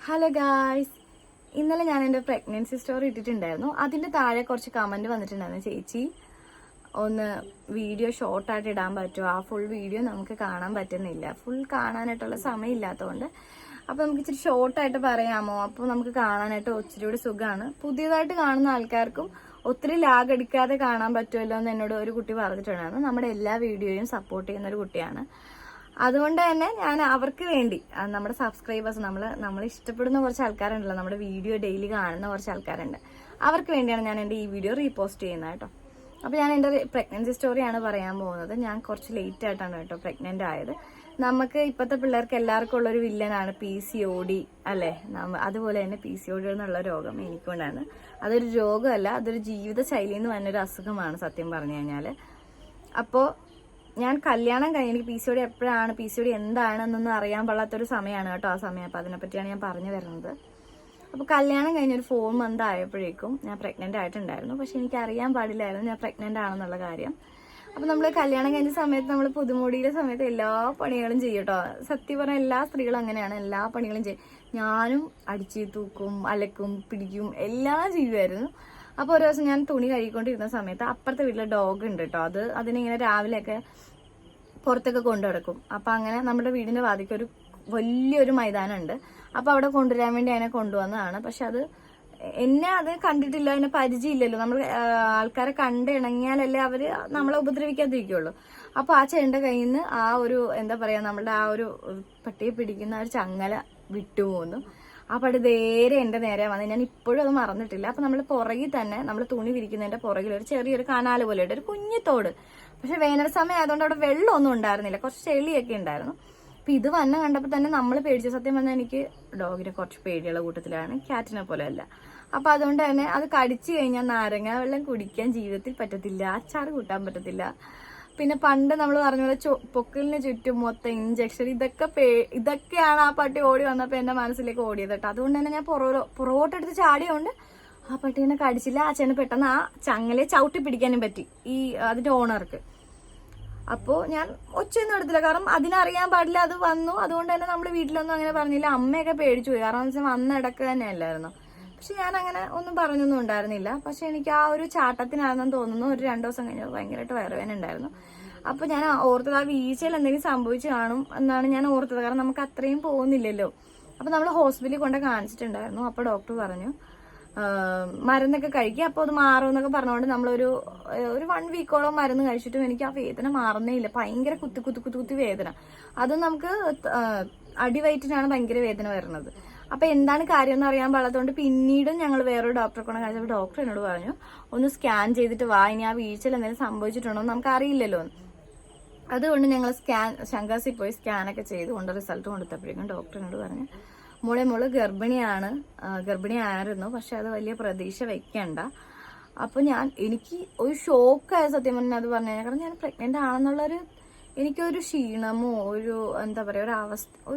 Hello guys, ഇന്നലെ ഞാൻ എൻ്റെ പ്രഗ്നൻസി സ്റ്റോറി ഇട്ടിട്ടുണ്ടായിരുന്നു. അതിൻ്റെ താഴെ കുറച്ച് കമൻറ്റ് വന്നിട്ടുണ്ടായിരുന്നു. ചേച്ചി ഒന്ന് വീഡിയോ ഷോർട്ടായിട്ട് ഇടാൻ പറ്റുമോ? ആ ഫുൾ വീഡിയോ നമുക്ക് കാണാൻ പറ്റുന്നില്ല, ഫുൾ കാണാനായിട്ടുള്ള സമയം ഇല്ലാത്തതുകൊണ്ട്. അപ്പോൾ നമുക്ക് ഇച്ചിരി ഷോർട്ടായിട്ട് പറയാമോ? അപ്പോൾ നമുക്ക് കാണാനായിട്ട് ഒത്തിരി കൂടി സുഖമാണ്. പുതിയതായിട്ട് കാണുന്ന ആൾക്കാർക്കും ഒത്തിരി ലാഗ് അടിക്കാതെ കാണാൻ പറ്റുമല്ലോ എന്ന് എന്നോട് ഒരു കുട്ടി പറഞ്ഞിട്ടുണ്ടായിരുന്നു. നമ്മുടെ എല്ലാ വീഡിയോയും സപ്പോർട്ട് ചെയ്യുന്ന ഒരു കുട്ടിയാണ്. അതുകൊണ്ട് തന്നെ ഞാൻ അവർക്ക് വേണ്ടി, നമ്മുടെ സബ്സ്ക്രൈബേഴ്സ്, നമ്മൾ ഇഷ്ടപ്പെടുന്ന കുറച്ച് ആൾക്കാരുണ്ടല്ലോ, നമ്മുടെ വീഡിയോ ഡെയിലി കാണുന്ന കുറച്ച് ആൾക്കാരുണ്ട്, അവർക്ക് വേണ്ടിയാണ് ഞാൻ എൻ്റെ ഈ വീഡിയോ റീപോസ്റ്റ് ചെയ്യുന്നത് കേട്ടോ. അപ്പോൾ ഞാൻ എൻ്റെ പ്രഗ്നൻസി സ്റ്റോറിയാണ് പറയാൻ പോകുന്നത്. ഞാൻ കുറച്ച് ലേറ്റ് ആയിട്ടാണ് കേട്ടോ പ്രഗ്നൻ്റ് ആയത്. നമുക്ക് ഇപ്പോഴത്തെ പിള്ളേർക്ക് എല്ലാവർക്കും ഉള്ളൊരു വില്ലനാണ് PCOD അല്ലേ? അതുപോലെ തന്നെ PCOD എന്നുള്ള രോഗം എനിക്കുണ്ടായിരുന്നു. അതൊരു രോഗമല്ല, അതൊരു ജീവിതശൈലി എന്ന് പറഞ്ഞൊരു അസുഖമാണ് സത്യം പറഞ്ഞു കഴിഞ്ഞാൽ. അപ്പോൾ ഞാൻ കല്യാണം കഴിഞ്ഞ് എനിക്ക് PCOD എപ്പോഴാണ്, PCOD എന്താണെന്നൊന്നും അറിയാൻ പാടാത്തൊരു സമയമാണ് കേട്ടോ ആ സമയം. അപ്പോൾ അതിനെപ്പറ്റിയാണ് ഞാൻ പറഞ്ഞു വരുന്നത്. അപ്പോൾ കല്യാണം കഴിഞ്ഞൊരു 4 month ആയപ്പോഴേക്കും ഞാൻ പ്രഗ്നൻ്റ് ആയിട്ടുണ്ടായിരുന്നു. പക്ഷെ എനിക്ക് അറിയാൻ പാടില്ലായിരുന്നു ഞാൻ പ്രഗ്നൻ്റ് ആണെന്നുള്ള കാര്യം. അപ്പോൾ നമ്മൾ കല്യാണം കഴിഞ്ഞ സമയത്ത്, നമ്മൾ പുതുമോടിയിലെ സമയത്ത് എല്ലാ പണികളും ചെയ്യും കേട്ടോ. സത്യം പറഞ്ഞാൽ എല്ലാ സ്ത്രീകളും അങ്ങനെയാണ്, എല്ലാ പണികളും ചെയ്യും. ഞാനും അടിച്ച് തൂക്കും, അലക്കും, പിടിക്കും, എല്ലാം ചെയ്യുമായിരുന്നു. അപ്പോൾ ഒരു ദിവസം ഞാൻ തുണി കഴുകിക്കൊണ്ടിരുന്ന സമയത്ത് അപ്പുറത്തെ വീട്ടിലെ ഡോഗ് ഉണ്ട് കേട്ടോ. അതിനിങ്ങനെ രാവിലെയൊക്കെ പുറത്തൊക്കെ കൊണ്ടു നടക്കും. അപ്പം അങ്ങനെ നമ്മുടെ വീടിൻ്റെ വാതിക്ക് ഒരു വലിയൊരു മൈതാനമുണ്ട്. അപ്പോൾ അവിടെ കൊണ്ടുവരാൻ വേണ്ടി അതിനെ കൊണ്ടുവന്നതാണ്. പക്ഷെ എന്നെ അത് കണ്ടിട്ടില്ല, അതിനെ പരിചയമില്ലല്ലോ. നമ്മൾ ആൾക്കാരെ കണ്ട് ഇണങ്ങിയാലല്ലേ അവർ നമ്മളെ ഉപദ്രവിക്കാതിരിക്കുള്ളൂ. അപ്പോൾ ആ ചേട്ടൻ്റെ കയ്യിൽ നിന്ന് ആ ഒരു എന്താ പറയുക, നമ്മളുടെ ആ ഒരു പട്ടിയെ പിടിക്കുന്ന ഒരു ചങ്ങല വിട്ടുപോകുന്നു. ആ പട്ടി നേരെ എൻ്റെ നേരെ വന്ന്, ഞാൻ ഇപ്പോഴും അത് മറന്നിട്ടില്ല. അപ്പം നമ്മൾ പുറകിൽ തന്നെ, നമ്മൾ തുണി വിരിക്കുന്നതിൻ്റെ പുറകിൽ ഒരു ചെറിയൊരു കനാല് പോലെ ഉണ്ട്, ഒരു കുഞ്ഞിത്തോട്. പക്ഷെ വേനൽ സമയം ആയതുകൊണ്ട് അവിടെ വെള്ളമൊന്നും ഉണ്ടായിരുന്നില്ല, കുറച്ച് ചെളിയൊക്കെ ഉണ്ടായിരുന്നു. അപ്പം ഇത് വന്നെ കണ്ടപ്പോൾ തന്നെ നമ്മൾ പേടിച്ചു. സത്യം പറഞ്ഞാൽ എനിക്ക് ഡോഗിനെ കുറച്ച് പേടിയുള്ള കൂട്ടത്തിലാണ്, ക്യാറ്റിനെ പോലെ അല്ല. അപ്പം അതുകൊണ്ട് തന്നെ അത് കടിച്ചു കഴിഞ്ഞാൽ നാരങ്ങ വെള്ളം കുടിക്കാൻ ജീവിതത്തിൽ പറ്റത്തില്ല, അച്ചാർ കൂട്ടാൻ പറ്റത്തില്ല. പിന്നെ പണ്ട് നമ്മൾ പറഞ്ഞ പോലെ പൊക്കിളിന് ചുറ്റും മൊത്തം ഇഞ്ചക്ഷൻ, ഇതൊക്കെയാണ് ആ പട്ടി ഓടി വന്നപ്പോൾ എൻ്റെ മനസ്സിലേക്ക് ഓടിയത് കേട്ടോ. അതുകൊണ്ട് തന്നെ ഞാൻ പുറകോട്ടെടുത്ത് ചാടിയോണ്ട് ആ പട്ടീനെ കടിച്ചില്ല. ആ ചേട്ടന് പെട്ടെന്ന് ആ ചങ്ങലയെ ചവിട്ടി പിടിക്കാനും പറ്റി, അതിന്റെ ഓണർക്ക്. അപ്പോൾ ഞാൻ ഒച്ചയൊന്നും എടുത്തില്ല, കാരണം അതിനറിയാൻ പാടില്ല അത് വന്നു. അതുകൊണ്ട് തന്നെ നമ്മൾ വീട്ടിലൊന്നും അങ്ങനെ പറഞ്ഞില്ല. അമ്മയൊക്കെ പേടിച്ചു പോയി, കാരണം വെച്ചാൽ വന്ന ഇടക്ക് തന്നെ അല്ലായിരുന്നു. പക്ഷെ ഞാൻ അങ്ങനെ ഒന്നും പറഞ്ഞൊന്നും ഉണ്ടായിരുന്നില്ല. പക്ഷെ എനിക്ക് ആ ഒരു ചാട്ടത്തിനാണെന്ന് തോന്നുന്നു, ഒരു 2 ദിവസം കഴിഞ്ഞ് ഭയങ്കരമായിട്ട് വയറുവേദന ഉണ്ടായിരുന്നു. അപ്പൊ ഞാൻ ഓർത്തത് ആ വീഴ്ചയിൽ എന്തെങ്കിലും സംഭവിച്ചു കാണും എന്നാണ് ഞാൻ ഓർത്തത്, കാരണം നമുക്ക് അത്രയും പോകുന്നില്ലല്ലോ. അപ്പൊ നമ്മൾ ഹോസ്പിറ്റലിൽ കൊണ്ട് കാണിച്ചിട്ടുണ്ടായിരുന്നു. അപ്പൊ ഡോക്ടർ പറഞ്ഞു മരുന്നൊക്കെ കഴിക്കുക, അപ്പോൾ അത് മാറുമെന്നൊക്കെ പറഞ്ഞുകൊണ്ട് നമ്മളൊരു 1 വീക്കോളം മരുന്ന് കഴിച്ചിട്ടും എനിക്ക് ആ വേദന മാറുന്നേ ഇല്ല. ഭയങ്കര കുത്തി വേദന. അതും നമുക്ക് അടിവയറ്റിനാണ് ഭയങ്കര വേദന വരുന്നത്. അപ്പൊ എന്താണ് കാര്യം എന്ന് അറിയാൻ പാടാത്തതുകൊണ്ട് പിന്നീടും ഞങ്ങൾ വേറൊരു ഡോക്ടറെ കൊണ്ട് കാണിച്ചപ്പോൾ ഡോക്ടർ എന്നോട് പറഞ്ഞു, ഒന്ന് സ്കാൻ ചെയ്തിട്ട് വാ, ഇനി ആ വീഴ്ചയിൽ എന്തെങ്കിലും സംഭവിച്ചിട്ടുണ്ടോ എന്ന് നമുക്ക് അറിയില്ലല്ലോ. അതുകൊണ്ട് ഞങ്ങൾ ശങ്കാസിൽ പോയി സ്കാനൊക്കെ ചെയ്ത് കൊണ്ട് റിസൾട്ട് കൊടുത്തപ്പോഴേക്കും ഡോക്ടർ എന്നോട് പറഞ്ഞു, മോള് ഗർഭിണിയായിരുന്നു, പക്ഷെ അത് വലിയ പ്രതീക്ഷ വെക്കണ്ട. അപ്പൊ എനിക്ക് ഒരു ഷോക്കായ സത്യം പറഞ്ഞാൽ അത് പറഞ്ഞു. കാരണം ഞാൻ പ്രഗ്നന്റ് ആണെന്നുള്ളൊരു, എനിക്കൊരു ക്ഷീണമോ ഒരു എന്താ പറയുക,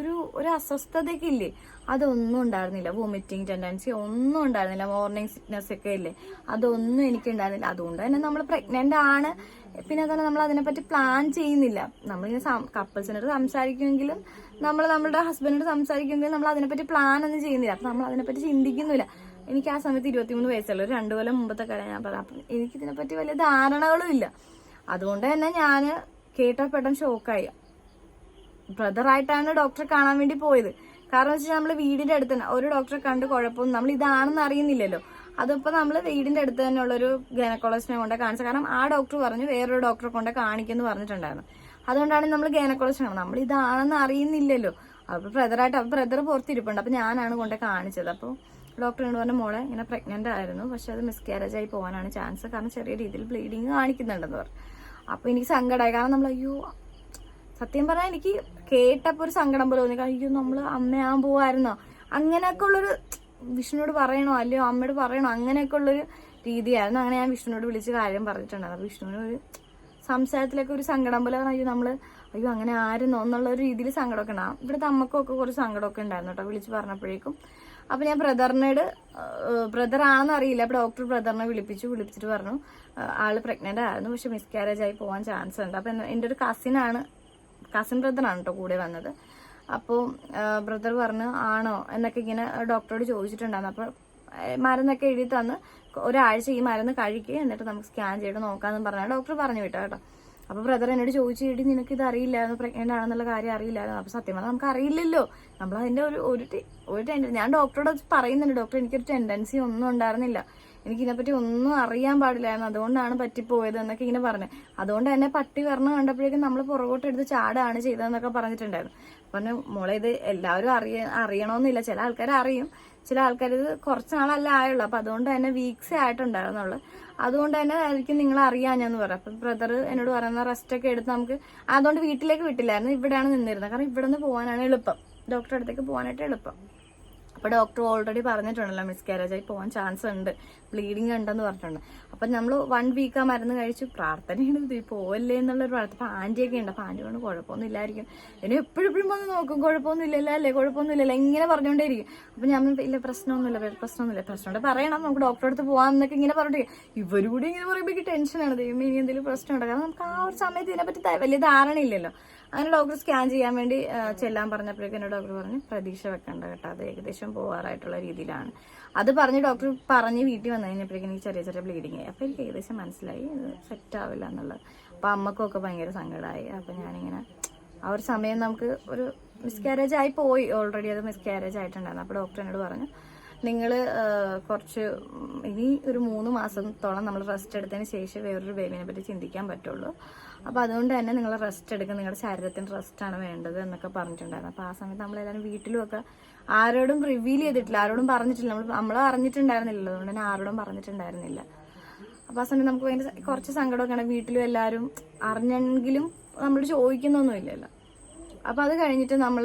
ഒരു അസ്വസ്ഥതയൊക്കെ ഇല്ലേ, അതൊന്നും ഉണ്ടായിരുന്നില്ല. വോമിറ്റിംഗ് ടെൻഡൻസി ഒന്നും ഉണ്ടായിരുന്നില്ല. മോർണിംഗ് സിക്നസ് ഒക്കെ ഇല്ലേ, അതൊന്നും എനിക്കുണ്ടായിരുന്നില്ല. അതുകൊണ്ട് തന്നെ നമ്മൾ പ്രഗ്നന്റ് ആണ്. പിന്നെ അതുപോലെ നമ്മൾ അതിനെപ്പറ്റി പ്ലാൻ ചെയ്യുന്നില്ല. നമ്മളിങ്ങനെ കപ്പിൾസിനോട് സംസാരിക്കുമെങ്കിലും, നമ്മൾ നമ്മുടെ ഹസ്ബൻഡിനോട് സംസാരിക്കുമെങ്കിലും നമ്മൾ അതിനെപ്പറ്റി പ്ലാൻ ഒന്നും ചെയ്യുന്നില്ല. അപ്പം നമ്മൾ അതിനെപ്പറ്റി ചിന്തിക്കുന്നില്ല. എനിക്ക് ആ സമയത്ത് 23 വയസ്സുള്ള, ഒരു 2 കൊല്ലം മുമ്പത്തെ കാര്യം ഞാൻ പറയാം. അപ്പം എനിക്കിതിനെപ്പറ്റി വലിയ ധാരണകളും ഇല്ല. അതുകൊണ്ട് തന്നെ ഞാൻ കേട്ടാൽ പെട്ടെന്ന് ഷോക്കായി. ബ്രദറായിട്ടാണ് ഡോക്ടറെ കാണാൻ വേണ്ടി പോയത്. കാരണം വെച്ചാൽ നമ്മൾ വീടിന്റെ അടുത്ത് തന്നെ ഒരു ഡോക്ടറെ കണ്ട് കുഴപ്പമൊന്നും നമ്മൾ ഇതാണെന്ന് അറിയുന്നില്ലല്ലോ. അതിപ്പോൾ നമ്മൾ വീടിന്റെ അടുത്ത് തന്നെ ഉള്ളൊരു ഗൈനക്കോളജിസ്റ്റിനെ കൊണ്ട് കാണിച്ചത്. കാരണം ആ ഡോക്ടർ പറഞ്ഞു വേറൊരു ഡോക്ടറെ കൊണ്ട് കാണിക്കുമെന്ന് പറഞ്ഞിട്ടുണ്ടായിരുന്നു. അതുകൊണ്ടാണ് നമ്മൾ ഗൈനക്കോളജിസ്റ്റ് കാണുന്നത്. നമ്മൾ ഇതാണെന്ന് അറിയുന്നില്ലല്ലോ. അപ്പോൾ ബ്രദർ പുറത്തിരിപ്പുണ്ട്. അപ്പോൾ ഞാനാണ് കൊണ്ട് കാണിച്ചത്. അപ്പോൾ ഡോക്ടറിനോട് പറഞ്ഞ, മോളെ ഇങ്ങനെ പ്രഗ്നന്റ് ആയിരുന്നു, പക്ഷെ അത് മിസ്കാരേജ് ആയി പോകാനാണ് ചാൻസ്, കാരണം ചെറിയ രീതിയിൽ ബ്ലീഡിങ് കാണിക്കുന്നുണ്ടെന്ന് പറഞ്ഞു. അപ്പോൾ എനിക്ക് സങ്കടമായി. കാരണം നമ്മൾ സത്യം പറഞ്ഞാൽ എനിക്ക് കേട്ടപ്പോൾ ഒരു സങ്കടം പോലെ തോന്നി. അയ്യോ, നമ്മൾ അമ്മയാകാൻ പോവായിരുന്നോ, അങ്ങനെയൊക്കെ ഉള്ളൊരു, വിഷ്ണുനോട് പറയണോ അല്ലയോ അമ്മയോട് പറയണോ, അങ്ങനെയൊക്കെ ഉള്ളൊരു രീതിയായിരുന്നു. അങ്ങനെ ഞാൻ വിഷ്ണുനോട് വിളിച്ച് കാര്യം പറഞ്ഞിട്ടുണ്ടായിരുന്നു. വിഷ്ണുവിന് ഒരു സംസാരത്തിലൊക്കെ ഒരു സങ്കടം പോലെ, അയ്യോ അങ്ങനെ ആയിരുന്നോ എന്നുള്ള ഒരു രീതിയിൽ സങ്കടമൊക്കെ ഉണ്ടാകും. ഇവിടുത്തെ അമ്മക്കൊക്കെ കുറച്ച് സങ്കടമൊക്കെ ഉണ്ടായിരുന്നു കേട്ടോ വിളിച്ച് പറഞ്ഞപ്പോഴേക്കും. അപ്പം ഞാൻ ബ്രദറാണെന്ന് അറിയില്ല. അപ്പോൾ ഡോക്ടർ ബ്രദറിനെ വിളിച്ചിട്ട് പറഞ്ഞു ആള് പ്രഗ്നന്റ് ആയിരുന്നു, പക്ഷെ മിസ്കാരേജ് ആയി പോകാൻ ചാൻസ് ഉണ്ട്. അപ്പം എൻ്റെ ഒരു കസിൻ ബ്രദറാണ് കേട്ടോ കൂടെ വന്നത്. അപ്പോൾ ബ്രദർ പറഞ്ഞു ആണോ എന്നൊക്കെ ഇങ്ങനെ ഡോക്ടറോട് ചോദിച്ചിട്ടുണ്ടായിരുന്നു. അപ്പോൾ മരുന്നൊക്കെ എഴുതി തന്ന് ഒരാഴ്ച ഈ മരുന്ന് കഴിക്കുക, എന്നിട്ട് നമുക്ക് സ്കാൻ ചെയ്ത് നോക്കാമെന്ന് പറഞ്ഞാൽ ഡോക്ടർ പറഞ്ഞു വിട്ടോ കേട്ടോ. അപ്പോൾ ബ്രദർ എന്നോട് ചോദിച്ചു, ഇടി നിനക്ക് ഇത് അറിയില്ലായിരുന്നു, പ്രഗ്നന്റ് ആണെന്നുള്ള കാര്യം അറിയില്ലായിരുന്നു. അപ്പോൾ സത്യം പറഞ്ഞാൽ നമുക്ക് അറിയില്ലല്ലോ, നമ്മൾ അതിൻ്റെ ഒരു ടെൻഡൻസി, ഞാൻ ഡോക്ടറോട് പറയുന്നുണ്ട്, ഡോക്ടർ എനിക്കൊരു ടെൻഡൻസി ഒന്നും ഉണ്ടായിരുന്നില്ല, എനിക്കിതിനെപ്പറ്റി ഒന്നും അറിയാൻ പാടില്ലായിരുന്നു, അതുകൊണ്ടാണ് പറ്റിപ്പോയത് എന്നൊക്കെ ഇങ്ങനെ പറഞ്ഞു. അതുകൊണ്ട് തന്നെ പട്ടി വരണം കണ്ടപ്പോഴേക്കും നമ്മൾ പുറകോട്ട് എടുത്ത് ചാടാണ് ചെയ്തതെന്നൊക്കെ പറഞ്ഞിട്ടുണ്ടായിരുന്നു. പറഞ്ഞു മോളെ ഇത് എല്ലാവരും അറിയണമെന്നില്ല, ചില ആൾക്കാർ അറിയും, ചില ആൾക്കാർ ഇത് കുറച്ച് നാളല്ല ആയുള്ളൂ, അപ്പൊ അതുകൊണ്ട് തന്നെ വീക്സേ ആയിട്ടുണ്ടായിരുന്നുള്ളു, അതുകൊണ്ട് തന്നെ ആയിരിക്കും നിങ്ങൾ അറിയാഞ്ഞെന്ന് പറയാം. അപ്പൊ ബ്രദർ എന്നോട് പറയുന്ന റെസ്റ്റ് ഒക്കെ എടുത്ത് നമുക്ക്, അതുകൊണ്ട് വീട്ടിലേക്ക് വിട്ടില്ലായിരുന്നു, ഇവിടെയാണ് നിന്നിരുന്നത്, കാരണം ഇവിടെ നിന്ന് പോകാനാണ് എളുപ്പം, ഡോക്ടറെ അടുത്തേക്ക് പോകാനായിട്ട് എളുപ്പം. അപ്പൊ ഡോക്ടർ ഓൾറെഡി പറഞ്ഞിട്ടുണ്ടല്ലോ മിസ്കാരേജ് ആയി പോകാൻ ചാൻസ് ഉണ്ട്, ബ്ലീഡിങ് ഉണ്ടെന്ന് പറഞ്ഞിട്ടുണ്ട്. അപ്പൊ നമ്മൾ 1 വീക്ക് ആ മരുന്ന് കഴിച്ചു, പ്രാർത്ഥനയാണ് ഇത് പോവല്ലേ എന്നുള്ളൊരു പ്രാർത്ഥന. അപ്പൊ ആന്റിയൊക്കെ ഉണ്ട്, അപ്പൊ ആന്റി കൊണ്ട് കുഴപ്പമൊന്നും ഇല്ലായിരിക്കും, ഇനി എപ്പോഴും വന്ന് നോക്കും, കുഴപ്പമൊന്നും ഇല്ലല്ലോ അല്ലേ, കുഴപ്പമൊന്നും ഇല്ലല്ലോ ഇങ്ങനെ പറഞ്ഞുകൊണ്ടേയിരിക്കും. അപ്പൊ ഞാൻ ഇല്ല പ്രശ്നമൊന്നുമില്ല പ്രശ്നമുണ്ട് പറയണം, നമുക്ക് ഡോക്ടറെ അടുത്ത് പോകാം എന്നൊക്കെ ഇങ്ങനെ പറഞ്ഞിട്ട് ഇവരൂടെ ഇങ്ങനെ പറയുമ്പോൾ ടെൻഷനാണ്, ദൈവമേ ഇനി എന്തെങ്കിലും പ്രശ്നമുണ്ട്, കാരണം നമുക്ക് ആ ഒരു സമയത്ത് ഇതിനെപ്പറ്റി വലിയ ധാരണയില്ലല്ലോ. അങ്ങനെ ഡോക്ടർ സ്കാൻ ചെയ്യാൻ വേണ്ടി ചെല്ലാൻ പറഞ്ഞപ്പോഴേക്കും എന്നോട് ഡോക്ടർ പറഞ്ഞു പ്രതീക്ഷ വെക്കണ്ട കേട്ടോ, അത് ഏകദേശം പോകാറായിട്ടുള്ള രീതിയിലാണ്. അത് പറഞ്ഞ് ഡോക്ടർ പറഞ്ഞ് വീട്ടിൽ വന്നു കഴിഞ്ഞപ്പോഴേക്കും എനിക്ക് ചെറിയ ചെറിയ ബ്ലീഡിങ് ആയി. അപ്പോൾ എനിക്ക് ഏകദേശം മനസ്സിലായി ഇത് സെറ്റ് ആവില്ല എന്നുള്ളത്. അപ്പോൾ അമ്മക്കൊക്കെ ഭയങ്കര സങ്കടമായി. അപ്പോൾ ഞാനിങ്ങനെ ആ ഒരു സമയം നമുക്ക് ഒരു മിസ്കാരേജ് ആയി പോയി, ഓൾറെഡി അത് മിസ്കാരേജ് ആയിട്ടുണ്ടായിരുന്നു. അപ്പോൾ ഡോക്ടർ എന്നോട് പറഞ്ഞു നിങ്ങൾ കുറച്ച് ഇനി ഒരു 3 മാസത്തോളം നമ്മൾ റെസ്റ്റ് എടുത്തതിന് ശേഷം വേറൊരു ബേബിനെ പറ്റി ചിന്തിക്കാൻ പറ്റുള്ളൂ, അപ്പോൾ അതുകൊണ്ട് തന്നെ നിങ്ങൾ റെസ്റ്റ് എടുക്കുക, നിങ്ങളുടെ ശരീരത്തിന് റെസ്റ്റാണ് വേണ്ടത് എന്നൊക്കെ പറഞ്ഞിട്ടുണ്ടായിരുന്നു. അപ്പോൾ ആ സമയത്ത് നമ്മളെല്ലാവരും വീട്ടിലുമൊക്കെ ആരോടും റിവീൽ ചെയ്തിട്ടില്ല, ആരോടും പറഞ്ഞിട്ടില്ല, നമ്മൾ അറിഞ്ഞിട്ടുണ്ടായിരുന്നില്ലല്ലോ, അതുകൊണ്ട് തന്നെ ആരോടും പറഞ്ഞിട്ടുണ്ടായിരുന്നില്ല. അപ്പോൾ ആ സമയത്ത് നമുക്ക് ഭയങ്കര കുറച്ച് സങ്കടമൊക്കെയാണ്, വീട്ടിലും എല്ലാവരും അറിഞ്ഞെങ്കിലും നമ്മൾ ചോദിക്കുന്നൊന്നുമില്ലല്ലോ. അപ്പൊ അത് കഴിഞ്ഞിട്ട് നമ്മൾ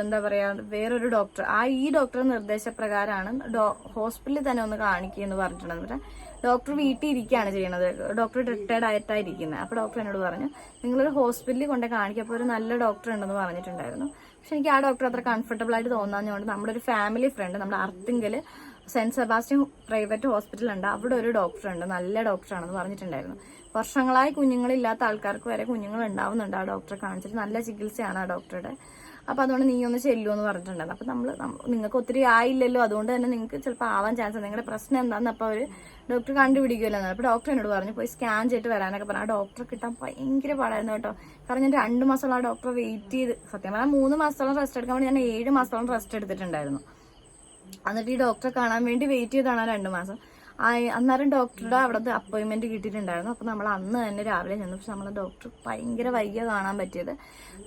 എന്താ പറയാ വേറൊരു ഡോക്ടർ, ഈ ഡോക്ടർ നിർദ്ദേശപ്രകാരമാണ് ഹോസ്പിറ്റലിൽ തന്നെ ഒന്ന് കാണിക്കുക എന്ന് പറഞ്ഞിട്ടുണ്ടെന്ന്. ഡോക്ടർ വീട്ടിൽ ഇരിക്കുകയാണ് ചെയ്യണത്, ഡോക്ടർ റിട്ടയർഡ് ആയിട്ടായിരിക്കുന്നത്. അപ്പൊ ഡോക്ടർ എന്നോട് പറഞ്ഞു നിങ്ങളൊരു ഹോസ്പിറ്റലിൽ കൊണ്ട് കാണിക്കുക, അപ്പോൾ ഒരു നല്ല ഡോക്ടർ ഉണ്ടെന്ന് പറഞ്ഞിട്ടുണ്ടായിരുന്നു. പക്ഷെ എനിക്ക് ആ ഡോക്ടർ അത്ര കംഫർട്ടബിൾ ആയിട്ട് തോന്നാഞ്ഞുകൊണ്ട് നമ്മുടെ ഒരു ഫാമിലി ഫ്രണ്ട്, നമ്മുടെ അർത്തിങ്കല് സെന്റ് സെബാസ്റ്റ്യൻ പ്രൈവറ്റ് ഹോസ്പിറ്റൽ ഉണ്ട്, അവിടെ ഒരു ഡോക്ടർ ഉണ്ട്, നല്ല ഡോക്ടറാണെന്ന് പറഞ്ഞിട്ടുണ്ടായിരുന്നു. വർഷങ്ങളായി കുഞ്ഞുങ്ങളില്ലാത്ത ആൾക്കാർക്ക് വരെ കുഞ്ഞുങ്ങൾ ഉണ്ടാവുന്നുണ്ട് ആ ഡോക്ടറെ കാണിച്ചിട്ട്, നല്ല ചികിത്സയാണ് ആ ഡോക്ടറുടെ. അപ്പൊ അതുകൊണ്ട് നീ ഒന്ന് ചെല്ലുമെന്ന് പറഞ്ഞിട്ടുണ്ടായിരുന്നു. അപ്പൊ നിങ്ങൾക്ക് ഒത്തിരി ആയില്ലല്ലോ, അതുകൊണ്ട് തന്നെ നിങ്ങൾക്ക് ചിലപ്പോൾ ആവാൻ ചാൻസ്, നിങ്ങളുടെ പ്രശ്നം എന്താണെന്ന് അപ്പോൾ അവർ ഡോക്ടർ കണ്ടുപിടിക്കുമല്ലോ. അപ്പൊ ഡോക്ടർ എന്നോട് പറഞ്ഞു പോയി സ്കാൻ ചെയ്തിട്ട് വരാനൊക്കെ പറഞ്ഞു. ആ ഡോക്ടറെ കിട്ടാൻ ഭയങ്കര പാടായിരുന്നു കേട്ടോ, കാരണം ഞാൻ 2 മാസത്തോളം ആ ഡോക്ടറെ വെയിറ്റ് ചെയ്ത്, സത്യം പറഞ്ഞാൽ 3 മാസത്തോളം റെസ്റ്റ് എടുക്കാൻ വേണ്ടി ഞാൻ 7 മാസത്തോളം റെസ്റ്റ് എടുത്തിട്ടുണ്ടായിരുന്നു. എന്നിട്ട് ഈ ഡോക്ടറെ കാണാൻ വേണ്ടി വെയിറ്റ് ചെയ്താണ് 2 മാസം. അന്നേരം ഡോക്ടറുടെ അവിടുത്തെ അപ്പോയിന്റ്മെന്റ് കിട്ടിയിട്ടുണ്ടായിരുന്നു. അപ്പൊ നമ്മൾ അന്ന് തന്നെ രാവിലെ ചെന്നു. പക്ഷെ നമ്മളെ ഡോക്ടർ ഭയങ്കര വൈകിയ കാണാൻ പറ്റിയത്,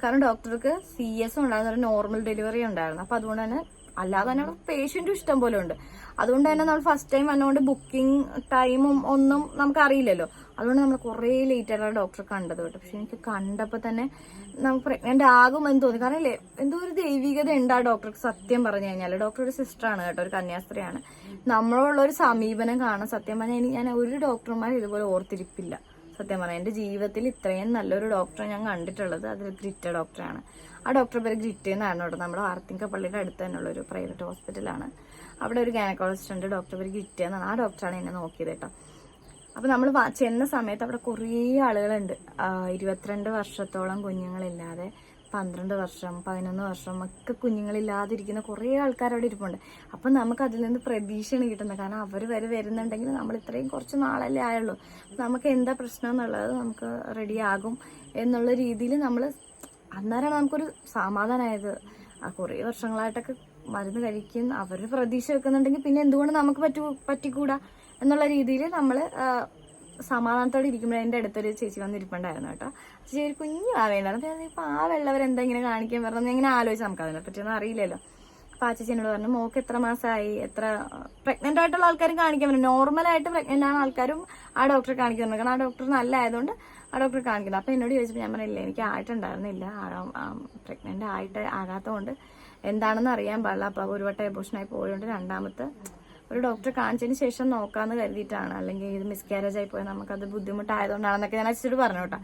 കാരണം ഡോക്ടർക്ക് CS ഉണ്ടായിരുന്നു, ഒരു നോർമൽ ഡെലിവറി ഉണ്ടായിരുന്നു. അപ്പൊ അതുകൊണ്ട് തന്നെ അല്ലാതെ തന്നെ പേഷ്യന്റും ഇഷ്ടം പോലെ ഉണ്ട്. അതുകൊണ്ട് തന്നെ നമ്മൾ ഫസ്റ്റ് ടൈം വന്നുകൊണ്ട് ബുക്കിംഗ് ടൈമും ഒന്നും നമുക്ക് അറിയില്ലല്ലോ, അതുകൊണ്ട് നമ്മൾ കുറേ ലേറ്റ് ആയിട്ടാണ് ഡോക്ടറെ കണ്ടത് കേട്ടോ. പക്ഷെ എനിക്ക് കണ്ടപ്പോൾ തന്നെ നമുക്ക് പ്രഗ്നന്റ് ആകുമെന്ന് തോന്നി, കാരണം അല്ലേ എന്തോ ഒരു ദൈവികത ഉണ്ട് ആ ഡോക്ടർക്ക്. സത്യം പറഞ്ഞു കഴിഞ്ഞാൽ ഡോക്ടർ ഒരു സിസ്റ്ററാണ് കേട്ടോ, ഒരു കന്യാസ്ത്രീയാണ്. നമ്മളോടുള്ള ഒരു സമീപനം കാണാൻ സത്യം പറഞ്ഞാൽ ഞാൻ ഒരു ഡോക്ടർമാർ ഇതുപോലെ ഓർത്തിരിപ്പില്ല. സത്യം പറഞ്ഞാൽ എന്റെ ജീവിതത്തിൽ ഇത്രയും നല്ലൊരു ഡോക്ടറെ ഞാൻ കണ്ടിട്ടുള്ളത് അത് ഗ്രിറ്റ ഡോക്ടറാണ്. ആ ഡോക്ടറെ പേര് ഗ്രിറ്റ എന്നായിരുന്നു കേട്ടോ. നമ്മുടെ ആർത്തിങ്ക പള്ളിയുടെ അടുത്ത് തന്നെയുള്ള ഒരു പ്രൈവറ്റ് ഹോസ്പിറ്റലാണ്, അവിടെ ഒരു ഗൈനക്കോളജിസ്റ്റ് ഉണ്ട്, ഡോക്ടർ പേര് ഗ്രിറ്റ എന്നാണ്. ആ ഡോക്ടറാണ് എന്നെ നോക്കിയത് കേട്ടോ. അപ്പൊ നമ്മൾ ചെന്ന സമയത്ത് അവിടെ കുറേ ആളുകളുണ്ട്, 22 വർഷത്തോളം കുഞ്ഞുങ്ങളില്ലാതെ, 12 വർഷം 11 വർഷം ഒക്കെ കുഞ്ഞുങ്ങളില്ലാതിരിക്കുന്ന കുറേ ആൾക്കാർ അവിടെ ഇരിപ്പുണ്ട്. അപ്പൊ നമുക്ക് അതിൽ നിന്ന് പ്രതീക്ഷയാണ് കിട്ടുന്നത്, കാരണം അവർ വരെ വരുന്നുണ്ടെങ്കിൽ നമ്മൾ ഇത്രയും കുറച്ച് നാളല്ലേ ആയുള്ളൂ, നമുക്ക് എന്താ പ്രശ്നം എന്നുള്ളത് നമുക്ക് റെഡിയാകും എന്നുള്ള രീതിയിൽ നമ്മൾ അന്നേരമാണ് നമുക്കൊരു സമാധാനമായത്. ആ കുറേ വർഷങ്ങളായിട്ടൊക്കെ മരുന്ന് കഴിക്കും, അവർ പ്രതീക്ഷ വെക്കുന്നുണ്ടെങ്കിൽ പിന്നെ എന്തുകൊണ്ട് നമുക്ക് പറ്റിക്കൂടാ എന്നുള്ള രീതിയിൽ നമ്മൾ സമാധാനത്തോടെ ഇരിക്കുമ്പോൾ എൻ്റെ അടുത്തൊരു ചേച്ചി വന്നിരിപ്പുണ്ടായിരുന്നു കേട്ടോ. ചേച്ചി ഒരു കുഞ്ഞു ആവേണ്ടായിരുന്നു. ഇപ്പൊ ആ വെള്ളവരെന്താ ഇങ്ങനെ കാണിക്കാൻ പറഞ്ഞത് ഇങ്ങനെ ആലോചിച്ച് നമുക്ക് അതിനെ പറ്റിയൊന്നും അറിയില്ലല്ലോ. അപ്പൊ ആ ചേച്ചി എന്നോട് പറഞ്ഞു മോക്ക് എത്ര മാസമായി, എത്ര പ്രഗ്നന്റ് ആയിട്ടുള്ള ആൾക്കാരും കാണിക്കാൻ പറ്റും, നോർമലായിട്ട് പ്രഗ്നന്റ് ആണ് ആൾക്കാരും ആ ഡോക്ടറെ കാണിക്കുന്നുണ്ട്, കാരണം ആ ഡോക്ടർ നല്ല ആയതുകൊണ്ട് ആ ഡോക്ടറെ കാണിക്കുന്നത്. അപ്പൊ എന്നോട് ചോദിച്ചപ്പോൾ ഞാൻ പറഞ്ഞില്ല എനിക്ക് ആയിട്ടുണ്ടായിരുന്നില്ല, പ്രഗ്നന്റ് ആകാത്തതുകൊണ്ട് എന്താണെന്ന് അറിയാൻ പാടില്ല. അപ്പൊ ഒരു വട്ടം എബോഷനായി പോയതുകൊണ്ട് രണ്ടാമത്തെ ഒരു ഡോക്ടറെ കാണിച്ചതിന് ശേഷം നോക്കാന്ന് കരുതിയിട്ടാണ്, അല്ലെങ്കിൽ ഇത് മിസ്കാരേജ് ആയി പോയാൽ നമുക്കത് ബുദ്ധിമുട്ടായതുകൊണ്ടാണെന്നൊക്കെ ഞാൻ അച്ഛനോട് പറഞ്ഞു കേട്ടോ.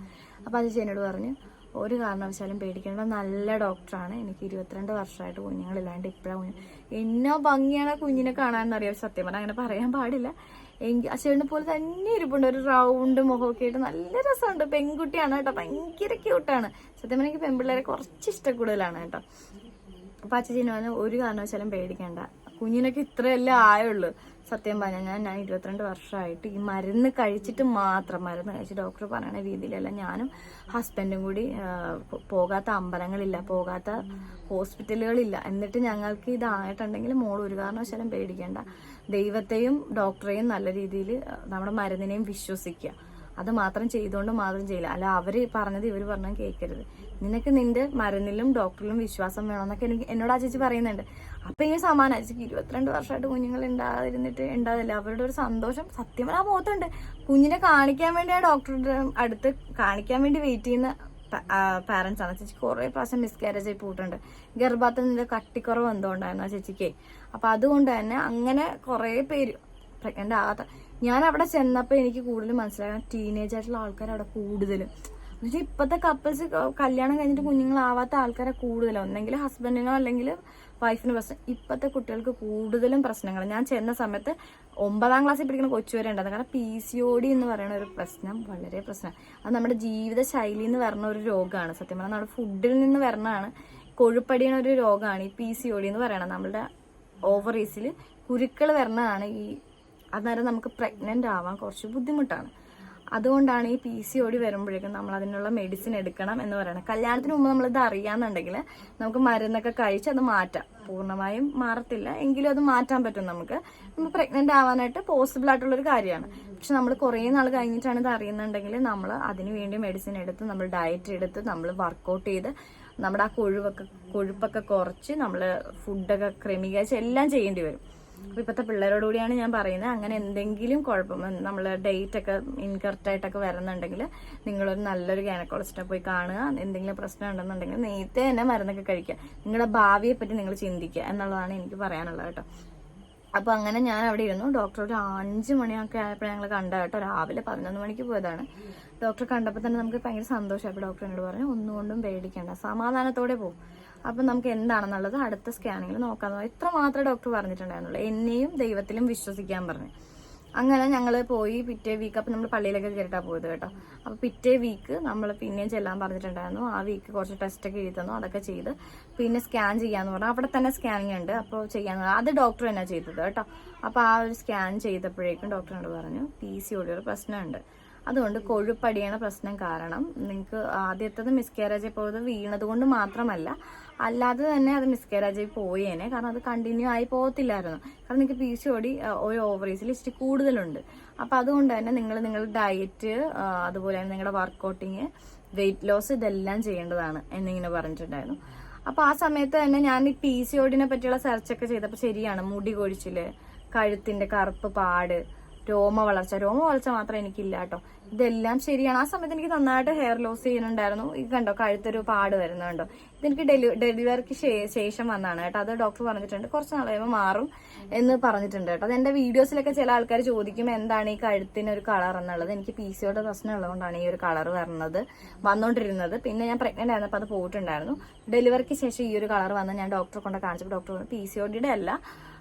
അപ്പൊ അത് ചേച്ചിയോട് പറഞ്ഞു ഒരു കാരണവശാലും പേടിക്കേണ്ട, നല്ല ഡോക്ടറാണ്, എനിക്ക് 22 വർഷമായിട്ട് കുഞ്ഞുങ്ങളില്ലാണ്ട് ഇപ്പോഴാണ് എന്നോ ഭംഗിയാണ് കുഞ്ഞിനെ കാണാനെന്നറിയാം. സത്യം പറഞ്ഞാൽ അങ്ങനെ പറയാൻ പാടില്ല, അച്ഛനെ പോലെ തന്നെ ഇരിപ്പുണ്ട്, ഒരു റൗണ്ട് മുഖമൊക്കെ ആയിട്ട് നല്ല രസമുണ്ട്. പെൺകുട്ടിയാണ് കേട്ടോ, ഭയങ്കര ക്യൂട്ടാണ്. സത്യം പറഞ്ഞാൽ എനിക്ക് പെൺപിള്ളേരെ കുറച്ച് ഇഷ്ടം കൂടുതലാണ് കേട്ടോ. അപ്പോൾ അച്ഛൻ പറഞ്ഞു ഒരു കാരണവശാലും പേടിക്കണ്ട, കുഞ്ഞിനൊക്കെ ഇത്രയല്ലേ ആയുള്ളൂ. സത്യം പറഞ്ഞാൽ ഞാൻ 22 വർഷമായിട്ട് ഈ മരുന്ന് കഴിച്ചിട്ട് മാത്രം, മരുന്ന് കഴിച്ച് ഡോക്ടർ പറയുന്ന രീതിയിലല്ല, ഞാനും ഹസ്ബൻഡും കൂടി പോകാത്ത അമ്പലങ്ങളില്ല, പോകാത്ത ഹോസ്പിറ്റലുകളില്ല. എന്നിട്ട് ഞങ്ങൾക്ക് ഇതായിട്ടുണ്ടെങ്കിൽ മോൾ ഒരു കാരണവശാലും പേടിക്കേണ്ട, ദൈവത്തെയും ഡോക്ടറെയും നല്ല രീതിയിൽ നമ്മുടെ മരുന്നിനെയും വിശ്വസിക്കുക, അത് മാത്രം ചെയ്തുകൊണ്ട് മാത്രം ചെയ്യില്ല. അല്ല അവര് പറഞ്ഞത് ഇവര് പറഞ്ഞാൽ കേൾക്കരുത്, നിനക്ക് നിന്റെ മരുന്നിലും ഡോക്ടറിലും വിശ്വാസം വേണമെന്നൊക്കെ എന്നോട് ആ ചേച്ചി പറയുന്നുണ്ട്. അപ്പൊ ഈ സമാനം ചേച്ചിക്ക് 22 വർഷമായിട്ട് കുഞ്ഞുങ്ങൾ ഉണ്ടാവില്ല, അവരുടെ ഒരു സന്തോഷം സത്യം ആ മുഖത്തുണ്ട്. കുഞ്ഞിനെ കാണിക്കാൻ വേണ്ടി ആ ഡോക്ടറുടെ അടുത്ത് കാണിക്കാൻ വേണ്ടി വെയിറ്റ് ചെയ്യുന്ന പാരന്റ്സ് ആണ്. ചേച്ചി കുറെ പ്രാവശ്യം മിസ്കാരേജ് ആയി പോയിട്ടുണ്ട്, ഗർഭപാത്രത്തിന്റെ കട്ടിക്കുറവ് എന്തോ ഉണ്ടായിരുന്നു ആ ചേച്ചിക്ക്. അപ്പൊ അതുകൊണ്ട് തന്നെ അങ്ങനെ കുറെ പേര് പ്രഗ്നന്റ് ആകാത്ത, ഞാൻ അവിടെ ചെന്നപ്പോൾ എനിക്ക് കൂടുതൽ മനസ്സിലാകാൻ ടീനേജ് ആയിട്ടുള്ള ആൾക്കാർ അവിടെ കൂടുതലും. പക്ഷെ ഇപ്പോഴത്തെ കപ്പിൾസ് കല്യാണം കഴിഞ്ഞിട്ട് കുഞ്ഞുങ്ങളാവാത്ത ആൾക്കാരെ കൂടുതലും, ഒന്നെങ്കിൽ ഹസ്ബൻഡിനോ അല്ലെങ്കിൽ വൈഫിന് പ്രശ്നം. ഇപ്പോഴത്തെ കുട്ടികൾക്ക് കൂടുതലും പ്രശ്നങ്ങൾ. ഞാൻ ചെന്ന സമയത്ത് 9ാം ക്ലാസ്സിൽ പഠിക്കുന്ന കൊച്ചു വരെ ഉണ്ടായിരുന്നു. കാരണം PCOD എന്ന് പറയുന്ന ഒരു പ്രശ്നം വളരെ പ്രശ്നം. അത് നമ്മുടെ ജീവിത ശൈലിയിൽ നിന്ന് വരുന്ന ഒരു രോഗമാണ്. സത്യം പറഞ്ഞാൽ നമ്മുടെ ഫുഡിൽ നിന്ന് വരുന്നതാണ്, കൊഴുപ്പടിയണ ഒരു രോഗമാണ് ഈ PCOD എന്ന് പറയുന്നത്. നമ്മുടെ ഓവറീസിൽ കുരുക്കൾ വരുന്നതാണ് ഈ. അന്നേരം നമുക്ക് പ്രഗ്നന്റ് ആവാൻ കുറച്ച് ബുദ്ധിമുട്ടാണ്. അതുകൊണ്ടാണ് ഈ PCOD വരുമ്പോഴേക്കും നമ്മൾ അതിനുള്ള മെഡിസിൻ എടുക്കണം എന്ന് പറയുന്നത്. കല്യാണത്തിന് മുമ്പ് നമ്മളിത് അറിയാന്നുണ്ടെങ്കിൽ നമുക്ക് മരുന്നൊക്കെ കഴിച്ച് അത് മാറ്റാം. പൂർണ്ണമായും മാറത്തില്ല എങ്കിലും അത് മാറ്റാൻ പറ്റും. നമുക്ക് പ്രഗ്നന്റ് ആവാനായിട്ട് പോസിബിൾ ആയിട്ടുള്ളൊരു കാര്യമാണ്. പക്ഷെ നമ്മൾ കുറേ നാൾ കഴിഞ്ഞിട്ടാണ് ഇത് അറിയുന്നുണ്ടെങ്കിൽ നമ്മൾ അതിന് വേണ്ടി മെഡിസിൻ എടുത്ത്, നമ്മൾ ഡയറ്റ് എടുത്ത്, നമ്മൾ വർക്കൗട്ട് ചെയ്ത്, നമ്മുടെ ആ കൊഴുപ്പൊക്കെ കുറച്ച് നമ്മൾ ഫുഡൊക്കെ ക്രമീകരിച്ച് എല്ലാം ചെയ്യേണ്ടി വരും. അപ്പൊ ഇപ്പോഴത്തെ പിള്ളേരോട് കൂടിയാണ് ഞാൻ പറയുന്നത്. അങ്ങനെ എന്തെങ്കിലും കുഴപ്പം, നമ്മൾ ഡേറ്റ് ഒക്കെ ഇൻകറക്റ്റ് ആയിട്ടൊക്കെ വരുന്നുണ്ടെങ്കിൽ നിങ്ങളൊരു നല്ലൊരു ഗൈനക്കോളജിസ്റ്റിനെ പോയി കാണുക. എന്തെങ്കിലും പ്രശ്നം ഉണ്ടെന്നുണ്ടെങ്കിൽ നേരത്തെ തന്നെ മരുന്നൊക്കെ കഴിക്കുക. നിങ്ങളുടെ ഭാവിയെ പറ്റി നിങ്ങൾ ചിന്തിക്കുക എന്നുള്ളതാണ് എനിക്ക് പറയാനുള്ളത് കേട്ടോ. അപ്പൊ അങ്ങനെ ഞാൻ അവിടെ ഇരുന്നു. ഡോക്ടർ ഒരു 5 മണിയൊക്കെ ആയപ്പോൾ ഞങ്ങൾ കണ്ട കേട്ടോ. രാവിലെ 11 മണിക്ക് പോയതാണ്. ഡോക്ടർ കണ്ടപ്പോൾ തന്നെ നമുക്ക് ഭയങ്കര സന്തോഷമായപ്പോൾ ഡോക്ടർ എന്നോട് പറഞ്ഞു ഒന്നുകൊണ്ടും പേടിക്കേണ്ട, സമാധാനത്തോടെ പോകും. അപ്പം നമുക്ക് എന്താണെന്നുള്ളത് അടുത്ത സ്കാനിങ്ങിൽ നോക്കാമെന്ന് ഇത്ര മാത്രമേ ഡോക്ടർ പറഞ്ഞിട്ടുണ്ടായിരുന്നുള്ളൂ. എന്നെയും ദൈവത്തിലും വിശ്വസിക്കാൻ പറഞ്ഞു. അങ്ങനെ ഞങ്ങൾ പോയി പിറ്റേ വീക്ക്. അപ്പം നമ്മൾ പള്ളിയിലൊക്കെ കയറിയിട്ടാണ് പോയത് കേട്ടോ. അപ്പോൾ പിറ്റേ വീക്ക് നമ്മൾ പിന്നെയും ചെല്ലാൻ പറഞ്ഞിട്ടുണ്ടായിരുന്നു. ആ വീക്ക് കുറച്ച് ടെസ്റ്റൊക്കെ എഴുതി തന്നു, അതൊക്കെ ചെയ്ത് പിന്നെ സ്കാൻ ചെയ്യാന്ന് പറഞ്ഞു. അവിടെ തന്നെ സ്കാനിങ് ഉണ്ട്, അപ്പോൾ ചെയ്യാന്ന് അത് ഡോക്ടർ തന്നെ ചെയ്തത് കേട്ടോ. അപ്പോൾ ആ ഒരു സ്കാൻ ചെയ്തപ്പോഴേക്കും ഡോക്ടറിനോട് പറഞ്ഞു PCOD ഒരു പ്രശ്നമുണ്ട്. അതുകൊണ്ട് കൊഴുപ്പടിയണ പ്രശ്നം കാരണം നിങ്ങൾക്ക് ആദ്യത്തത് മിസ്കാരേജ് പോയത് വീണത് കൊണ്ട് മാത്രമല്ല, അല്ലാതെ തന്നെ അത് മിസ്കാരേജ് പോയേനെ. കാരണം അത് കണ്ടിന്യൂ ആയി പോകത്തില്ലായിരുന്നു. കാരണം നിങ്ങൾക്ക് PCOD ഒരു ഓവറീസിൽ ഇച്ചിരി കൂടുതലുണ്ട്. അപ്പം അതുകൊണ്ട് തന്നെ നിങ്ങൾ നിങ്ങളുടെ ഡയറ്റ്, അതുപോലെ തന്നെ നിങ്ങളുടെ വർക്കൗട്ടിങ്, വെയിറ്റ് ലോസ് ഇതെല്ലാം ചെയ്യേണ്ടതാണ് എന്നിങ്ങനെ പറഞ്ഞിട്ടുണ്ടായിരുന്നു. അപ്പോൾ ആ സമയത്ത് തന്നെ ഞാൻ ഈ PCOD പറ്റിയുള്ള സെർച്ചൊക്കെ ചെയ്തപ്പോൾ ശരിയാണ്, മുടി കൊഴിച്ചില്, കഴുത്തിന്റെ കറുപ്പ് പാട്, രോമ വളർച്ച മാത്രം എനിക്കില്ല കേട്ടോ. ഇതെല്ലാം ശരിയാണ്. ആ സമയത്ത് എനിക്ക് നന്നായിട്ട് ഹെയർ ലോസ് ചെയ്യുന്നുണ്ടായിരുന്നു. ഇത് കണ്ടോ, കഴുത്തൊരു പാട് വരുന്നുണ്ടോ. ഇതെനിക്ക് ഡെലിവറിക്ക് ശേഷം വന്നാണ് കേട്ടോ. അത് ഡോക്ടർ പറഞ്ഞിട്ടുണ്ട് കുറച്ച് നാൾ കഴിയുമ്പോൾ മാറും എന്ന് പറഞ്ഞിട്ടുണ്ട് കേട്ടോ. അത് എന്റെ വീഡിയോസിലൊക്കെ ചില ആൾക്കാർ ചോദിക്കും എന്താണ് ഈ കഴുത്തിന് ഒരു കളർ എന്നുള്ളത്. എനിക്ക് PCOD പ്രശ്നം ഉള്ളതുകൊണ്ടാണ് ഈ ഒരു കളർ വന്നോണ്ടിരുന്നത്. പിന്നെ ഞാൻ പ്രഗ്നന്റ് ആയിരുന്നപ്പോൾ അത് പോയിട്ടുണ്ടായിരുന്നു. ഡെലിവറിക്ക് ശേഷം ഈ ഒരു കളർ വന്ന് ഞാൻ ഡോക്ടറെ കൊണ്ട് കാണിച്ചപ്പോൾ ഡോക്ടർ പറഞ്ഞു PCOD അല്ല,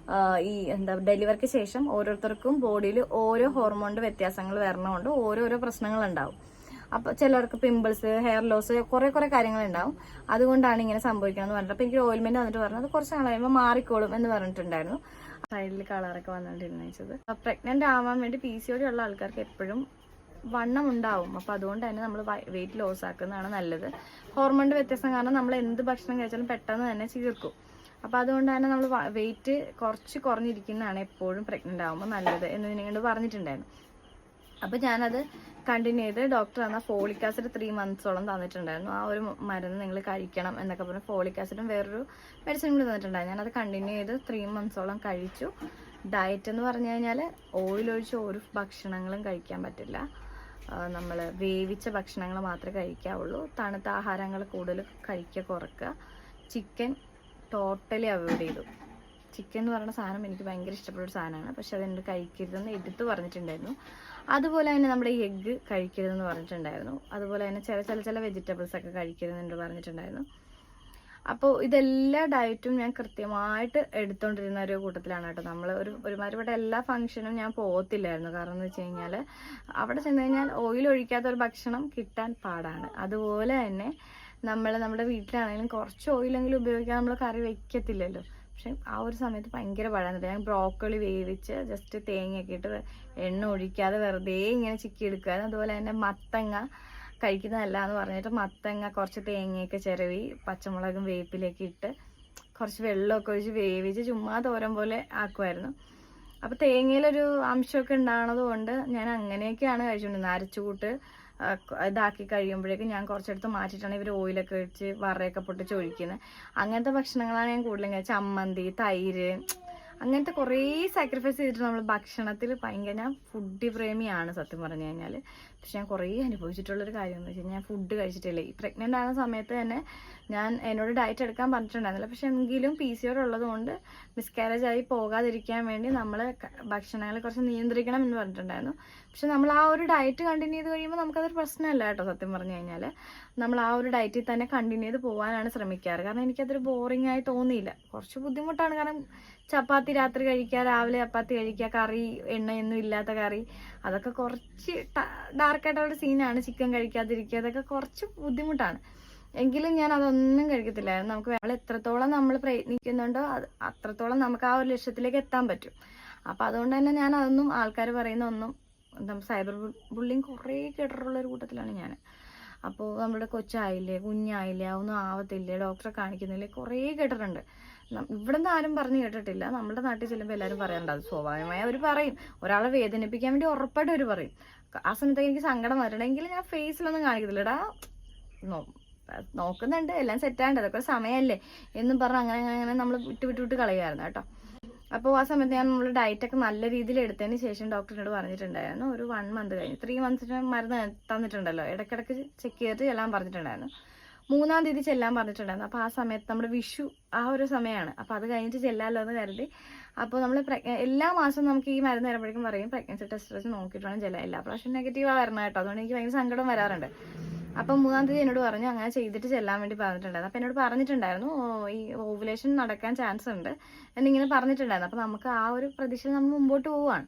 ഈ ഡെലിവറിക്ക് ശേഷം ഓരോരുത്തർക്കും ബോഡിയിൽ ഓരോ ഹോർമോണിന്റെ വ്യത്യാസങ്ങൾ വരണമുണ്ട്, ഓരോരോ പ്രശ്നങ്ങൾ ഉണ്ടാവും. അപ്പൊ ചിലർക്ക് പിമ്പിൾസ്, ഹെയർ ലോസ്, കുറെ കാര്യങ്ങൾ ഉണ്ടാവും. അതുകൊണ്ടാണ് ഇങ്ങനെ സംഭവിക്കണമെന്ന് പറഞ്ഞത്. അപ്പൊ എനിക്ക് ഓയിൽമെന്റ് വന്നിട്ട് പറഞ്ഞത് കുറച്ച് നാൾ കഴിയുമ്പോൾ മാറിക്കോളും എന്ന് പറഞ്ഞിട്ടുണ്ടായിരുന്നു. സൈഡിൽ കളറൊക്കെ വന്നിട്ടുണ്ടെന്നത്. പ്രഗ്നന്റ് ആവാൻ വേണ്ടി PCOD ഉള്ള ആൾക്കാർക്ക് എപ്പോഴും വണ്ണം ഉണ്ടാവും. അപ്പൊ അതുകൊണ്ട് തന്നെ നമ്മൾ വെയിറ്റ് ലോസ് ആക്കുന്നതാണ് നല്ലത്. ഹോർമോണിന്റെ വ്യത്യാസം കാരണം നമ്മൾ എന്ത് ഭക്ഷണം കഴിച്ചാലും പെട്ടെന്ന് തന്നെ ചീർക്കും. അപ്പൊ അതുകൊണ്ട് തന്നെ നമ്മൾ വെയിറ്റ് കുറച്ച് കുറഞ്ഞിരിക്കുന്നതാണ് എപ്പോഴും പ്രഗ്നന്റ് ആകുമ്പോൾ നല്ലത് എന്ന് നിങ്ങളോട് പറഞ്ഞിട്ടുണ്ടായിരുന്നു. അപ്പൊ ഞാനത് കണ്ടിന്യൂ ചെയ്ത് ഡോക്ടർ തന്ന ഫോളിക് ആസിഡ് 3 മന്ത്സോളം തന്നിട്ടുണ്ടായിരുന്നു. ആ ഒരു മരുന്ന് നിങ്ങൾ കഴിക്കണം എന്നൊക്കെ പറഞ്ഞ് ഫോളിക് ആസിഡും വേറൊരു മെഡിസിനും കൂടി തന്നിട്ടുണ്ടായിരുന്നു. ഞാനത് കണ്ടിന്യൂ ചെയ്ത് 3 മന്ത്സോളം കഴിച്ചു. ഡയറ്റ് എന്ന് പറഞ്ഞു കഴിഞ്ഞാൽ ഓയിൽ ഒഴിച്ച് ഒരു ഭക്ഷണങ്ങളും കഴിക്കാൻ പറ്റില്ല. നമ്മൾ വേവിച്ച ഭക്ഷണങ്ങൾ മാത്രമേ കഴിക്കാവുള്ളൂ. തണുത്ത ആഹാരങ്ങൾ കൂടുതൽ കുറയ്ക്കുക. ചിക്കൻ ടോട്ടലി അവോയ്ഡ് ചെയ്തു. ചിക്കൻ എന്ന് പറയുന്ന സാധനം എനിക്ക് ഭയങ്കര ഇഷ്ടപ്പെട്ട ഒരു സാധനമാണ്. പക്ഷെ അതെനിക്ക് കഴിക്കരുതെന്ന് എടുത്ത് പറഞ്ഞിട്ടുണ്ടായിരുന്നു. അതുപോലെ തന്നെ നമ്മുടെ എഗ്ഗ് കഴിക്കരുതെന്ന് പറഞ്ഞിട്ടുണ്ടായിരുന്നു. അതുപോലെ തന്നെ ചില വെജിറ്റബിൾസ് ഒക്കെ കഴിക്കരുതെന്ന് പറഞ്ഞിട്ടുണ്ടായിരുന്നു. അപ്പോൾ ഇതെല്ലാ ഡയറ്റും ഞാൻ കൃത്യമായിട്ട് എടുത്തോണ്ടിരുന്ന ഒരു കൂട്ടത്തിലാണ് കേട്ടോ. നമ്മൾ ഒരുമാതിരിപ്പെട്ട എല്ലാ ഫംഗ്ഷനും ഞാൻ പോകത്തില്ലായിരുന്നു. കാരണം എന്ന് വെച്ച് കഴിഞ്ഞാൽ അവിടെ ചെന്ന് കഴിഞ്ഞാൽ ഓയിൽ ഒഴിക്കാത്ത ഒരു ഭക്ഷണം കിട്ടാൻ പാടാണ്. അതുപോലെ തന്നെ നമ്മുടെ വീട്ടിലാണെങ്കിലും കുറച്ച് ഓയിലെങ്കിലും ഉപയോഗിക്കാൻ നമ്മൾ കറി വെക്കത്തില്ലല്ലോ. പക്ഷെ ആ ഒരു സമയത്ത് ഭയങ്കര പഴന്നിട്ട് ഞാൻ ബ്രോക്കോളി വേവിച്ച് ജസ്റ്റ് തേങ്ങയൊക്കെ ഇട്ട് എണ്ണ ഒഴിക്കാതെ വെറുതെ ഇങ്ങനെ ചിക്കി എടുക്കുക. അതുപോലെ തന്നെ മത്തങ്ങ കഴിക്കുന്നതല്ല എന്ന് പറഞ്ഞിട്ട് മത്തങ്ങ കുറച്ച് തേങ്ങയൊക്കെ ചിരവി പച്ചമുളകും വേപ്പിലൊക്കെ ഇട്ട് കുറച്ച് വെള്ളമൊക്കെ ഒഴിച്ച് വേവിച്ച് ചുമ്മാ തോരൻ പോലെ ആക്കുമായിരുന്നു. അപ്പോൾ തേങ്ങയിലൊരു അംശമൊക്കെ ഉണ്ടാകുന്നത് കൊണ്ട് ഞാൻ അങ്ങനെയൊക്കെയാണ് കഴിച്ചുകൊണ്ടിരുന്നത്. അരച്ചുകൂട്ട് ഇതാക്കി കഴിയുമ്പോഴേക്കും ഞാൻ കുറച്ചെടുത്ത് മാറ്റിയിട്ടാണ് ഇവർ ഓയിലൊക്കെ ഒഴിച്ച് വറയൊക്കെ പൊട്ടിച്ച് ഒഴിക്കുന്നത്. അങ്ങനത്തെ ഭക്ഷണങ്ങളാണ് ഞാൻ കൂടുതലും കഴിച്ചത്. ചമ്മന്തി, തൈര്, അങ്ങനത്തെ കുറേ സാക്രിഫൈസ് ചെയ്തിട്ട് നമ്മൾ ഭക്ഷണത്തിൽ ഭയങ്കര, ഞാൻ ഫുഡ് പ്രേമിയാണ് സത്യം പറഞ്ഞു കഴിഞ്ഞാൽ. പക്ഷെ ഞാൻ കുറേ അനുഭവിച്ചിട്ടുള്ളൊരു കാര്യം എന്ന് വെച്ച് കഴിഞ്ഞാൽ ഞാൻ ഫുഡ് കഴിച്ചിട്ടില്ല. ഈ പ്രഗ്നൻ്റ് ആകുന്ന സമയത്ത് തന്നെ എന്നോട് ഡയറ്റ് എടുക്കാൻ പറഞ്ഞിട്ടുണ്ടായിരുന്നില്ല. പക്ഷെ എങ്കിലും PCOD ഉള്ളത് കൊണ്ട് മിസ്കാരേജ് ആയി പോകാതിരിക്കാൻ വേണ്ടി നമ്മൾ ഭക്ഷണങ്ങൾ കുറച്ച് നിയന്ത്രിക്കണം എന്ന് പറഞ്ഞിട്ടുണ്ടായിരുന്നു. പക്ഷെ നമ്മൾ ആ ഒരു ഡയറ്റ് കണ്ടിന്യൂ ചെയ്ത് കഴിയുമ്പോൾ നമുക്കതൊരു പ്രശ്നമല്ല കേട്ടോ. സത്യം പറഞ്ഞു കഴിഞ്ഞാൽ നമ്മൾ ആ ഒരു ഡയറ്റിൽ തന്നെ കണ്ടിന്യൂ ചെയ്ത് പോകാനാണ് ശ്രമിക്കാറ്. കാരണം എനിക്കതൊരു ബോറിംഗ് ആയി തോന്നിയില്ല. കുറച്ച് ബുദ്ധിമുട്ടാണ്, കാരണം ചപ്പാത്തി രാത്രി കഴിക്കുക, രാവിലെ ചപ്പാത്തി കഴിക്കുക, കറി എണ്ണയൊന്നും ഇല്ലാത്ത കറി, അതൊക്കെ കുറച്ച് ഡാർക്കായിട്ടുള്ള സീനാണ്. ചിക്കൻ കഴിക്കാതിരിക്കുക, അതൊക്കെ കുറച്ച് ബുദ്ധിമുട്ടാണ്. എങ്കിലും ഞാൻ അതൊന്നും കഴിക്കത്തില്ലായിരുന്നു. നമുക്ക് എത്രത്തോളം നമ്മൾ പ്രയത്നിക്കുന്നുണ്ടോ അത്രത്തോളം നമുക്ക് ആ ഒരു ലക്ഷ്യത്തിലേക്ക് എത്താൻ പറ്റും. അപ്പം അതുകൊണ്ട് തന്നെ ഞാൻ അതൊന്നും ആൾക്കാർ പറയുന്ന ഒന്നും സൈബർ ബുള്ളിങ് കുറേ കേട്ടിട്ടുള്ള ഒരു കൂട്ടത്തിലാണ് ഞാൻ. അപ്പോൾ നമ്മുടെ കൊച്ചായില്ലേ, കുഞ്ഞായില്ലേ, ഒന്നും ആവത്തില്ലേ, ഡോക്ടറെ കാണിക്കുന്നില്ലേ, കുറേ കേട്ടിട്ടുണ്ട്. ഇവിടെ നിന്ന് ആരും പറഞ്ഞു കേട്ടിട്ടില്ല. നമ്മുടെ നാട്ടിൽ ചെല്ലുമ്പോൾ എല്ലാവരും പറയാറുണ്ട്. അത് സ്വാഭാവികമായി അവർ പറയും. ഒരാളെ വേദനിപ്പിക്കാൻ വേണ്ടി ഉറപ്പായിട്ട് അവർ പറയും. ആ സമയത്തൊക്കെ എനിക്ക് സങ്കടം വരണമെങ്കിൽ ഞാൻ ഫേസിലൊന്നും കാണിക്കത്തില്ല. ഇടാ നോക്കുന്നുണ്ട്, എല്ലാം സെറ്റാണ്ട്, അതൊക്കെ സമയമല്ലേ എന്നും പറഞ്ഞ് അങ്ങനെ നമ്മൾ വിട്ട് കളയുമായിരുന്നു കേട്ടോ. അപ്പോൾ ആ സമയത്ത് ഞാൻ നമ്മൾ ഡയറ്റൊക്കെ നല്ല രീതിയിൽ എടുത്തതിന് ശേഷം ഡോക്ടറിനോട് പറഞ്ഞിട്ടുണ്ടായിരുന്നു, ഒരു 1 മന്ത് കഴിഞ്ഞ് 3 മന്ത്സിന് മരുന്ന് തന്നിട്ടുണ്ടല്ലോ, ഇടയ്ക്കിടയ്ക്ക് ചെക്ക് ചെയ്തിട്ട് ചെല്ലാൻ പറഞ്ഞിട്ടുണ്ടായിരുന്നു. 3-ാം തീയതി ചെല്ലാൻ പറഞ്ഞിട്ടുണ്ടായിരുന്നു. അപ്പോൾ ആ സമയത്ത് നമ്മുടെ വിഷു ആ ഒരു സമയമാണ്. അപ്പോൾ അത് കഴിഞ്ഞിട്ട് ചെല്ലാമല്ലോ എന്ന് കരുതി. അപ്പോൾ നമ്മൾ എല്ലാ മാസവും നമുക്ക് ഈ മരുന്ന് വരുമ്പോഴേക്കും പറയും പ്രഗ്നൻസി ടെസ്റ്റ് വെച്ച് നോക്കിയിട്ട് വേണം ചെല്ലാൻ. എല്ലാ പ്രാവശ്യം നെഗറ്റീവാണ് വരണം കേട്ടോ. അതുകൊണ്ട് എനിക്ക് ഭയങ്കര സങ്കടം വരാറുണ്ട്. അപ്പം 3-ാം തീയതി എന്നോട് പറഞ്ഞു അങ്ങനെ ചെയ്തിട്ട് ചെല്ലാൻ വേണ്ടി പറഞ്ഞിട്ടുണ്ടായിരുന്നു. അപ്പോൾ എന്നോട് പറഞ്ഞിട്ടുണ്ടായിരുന്നു ഈ ഓവുലേഷൻ നടക്കാൻ ചാൻസ് ഉണ്ട് എന്നിങ്ങനെ പറഞ്ഞിട്ടുണ്ടായിരുന്നു. അപ്പോൾ നമുക്ക് ആ ഒരു പ്രതീക്ഷയിൽ നമ്മൾ മുമ്പോട്ട് പോവുകയാണ്.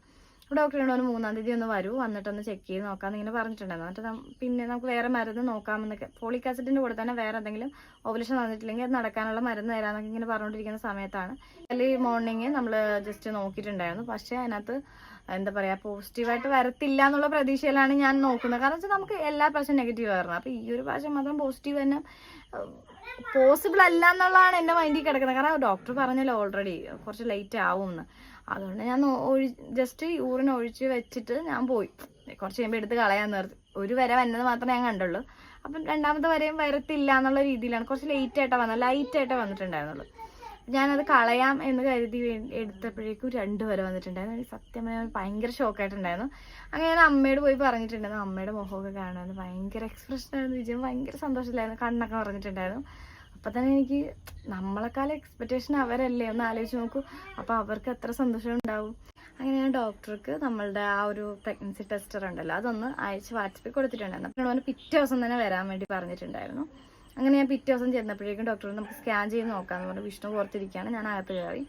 ഡോക്ടറിനോട് ഒന്ന് 3-ാം തീയതി ഒന്ന് വരൂ, വന്നിട്ടൊന്ന് ചെക്ക് ചെയ്ത് നോക്കാമെന്ന് ഇങ്ങനെ പറഞ്ഞിട്ടുണ്ടായിരുന്നു. എന്നിട്ട് പിന്നെ നമുക്ക് വേറെ മരുന്ന് നോക്കാമെന്നൊക്കെ, ഫോളിക് ആസിഡിൻ്റെ കൂടെ തന്നെ വേറെ എന്തെങ്കിലും ഓവുലേഷൻ നടന്നിട്ടില്ലെങ്കിൽ അത് നടക്കാനുള്ള മരുന്ന് തരാമെന്നൊക്കെ ഇങ്ങനെ പറഞ്ഞുകൊണ്ടിരിക്കുന്ന സമയത്താണ് മോർണിംഗ് നമ്മൾ ജസ്റ്റ് നോക്കിയിട്ടുണ്ടായിരുന്നു. പക്ഷേ അതിനകത്ത് എന്താ പറയുക, പോസിറ്റീവായിട്ട് വരത്തില്ല എന്നുള്ള പ്രതീക്ഷയിലാണ് ഞാൻ നോക്കുന്നത്. കാരണം വെച്ചാൽ നമുക്ക് എല്ലാ പ്രാവശ്യം നെഗറ്റീവ് വരണം. അപ്പോൾ ഈ ഒരു പ്രാവശ്യം മാത്രം പോസിറ്റീവ് തന്നെ പോസിബിൾ അല്ല എന്നുള്ളതാണ് എൻ്റെ മൈൻഡിൽ കിടക്കുന്നത്. കാരണം ഡോക്ടർ പറഞ്ഞല്ലോ ഓൾറെഡി കുറച്ച് ലേറ്റ് ആവും എന്ന്. അതുകൊണ്ട് ഞാൻ ജസ്റ്റ് യൂറിൻ ഒഴിച്ച് വെച്ചിട്ട് ഞാൻ പോയി. കുറച്ച് കഴിയുമ്പോൾ എടുത്ത് കളയാൻ നിർത്തി. ഒരു വര വന്നത് മാത്രമേ ഞാൻ കണ്ടുള്ളൂ. അപ്പം 2-ാമത്തെ വരെയും വരത്തില്ല എന്നുള്ള രീതിയിലാണ്. കുറച്ച് ലൈറ്റായിട്ടാണ് വന്നത്, ലൈറ്റായിട്ടേ വന്നിട്ടുണ്ടായിരുന്നുള്ളൂ. ഞാനത് കളയാം എന്ന് കരുതി എടുത്തപ്പോഴേക്കും 2 വരെ വന്നിട്ടുണ്ടായിരുന്നു. എനിക്ക് സത്യം പറഞ്ഞാൽ ഭയങ്കര ഷോക്കായിട്ടുണ്ടായിരുന്നു. അങ്ങനെ ഞാൻ അമ്മയോട് പോയി പറഞ്ഞിട്ടുണ്ടായിരുന്നു. അമ്മയുടെ മുഖമൊക്കെ കാണാൻ ഭയങ്കര എക്സ്പ്രഷനായിരുന്നു. വിജയം ഭയങ്കര സന്തോഷമില്ലായിരുന്നു, കണ്ണൊക്കെ പറഞ്ഞിട്ടുണ്ടായിരുന്നു. അപ്പം തന്നെ എനിക്ക് നമ്മളെക്കാളും എക്സ്പെക്റ്റേഷൻ അവരല്ലേ, ഒന്ന് ആലോചിച്ച് നോക്കൂ. അപ്പോൾ അവർക്ക് എത്ര സന്തോഷം ഉണ്ടാവും. അങ്ങനെ ഞാൻ ഡോക്ടർക്ക് നമ്മളുടെ ആ ഒരു പ്രഗ്നൻസി ടെസ്റ്റർ ഉണ്ടല്ലോ അതൊന്ന് അയച്ച് വാട്സപ്പിൽ കൊടുത്തിട്ടുണ്ടായിരുന്നു. അപ്പോൾ അവന് പിറ്റേ ദിവസം തന്നെ വരാൻ വേണ്ടി പറഞ്ഞിട്ടുണ്ടായിരുന്നു. അങ്ങനെ ഞാൻ പിറ്റേ ദിവസം ചെന്നപ്പോഴേക്കും ഡോക്ടർ നമുക്ക് സ്കാൻ ചെയ്ത് നോക്കാമെന്ന് പറഞ്ഞു. വിഷ്ണു പുറത്തിരിക്കുകയാണ്, ഞാൻ അകത്ത് കയറി.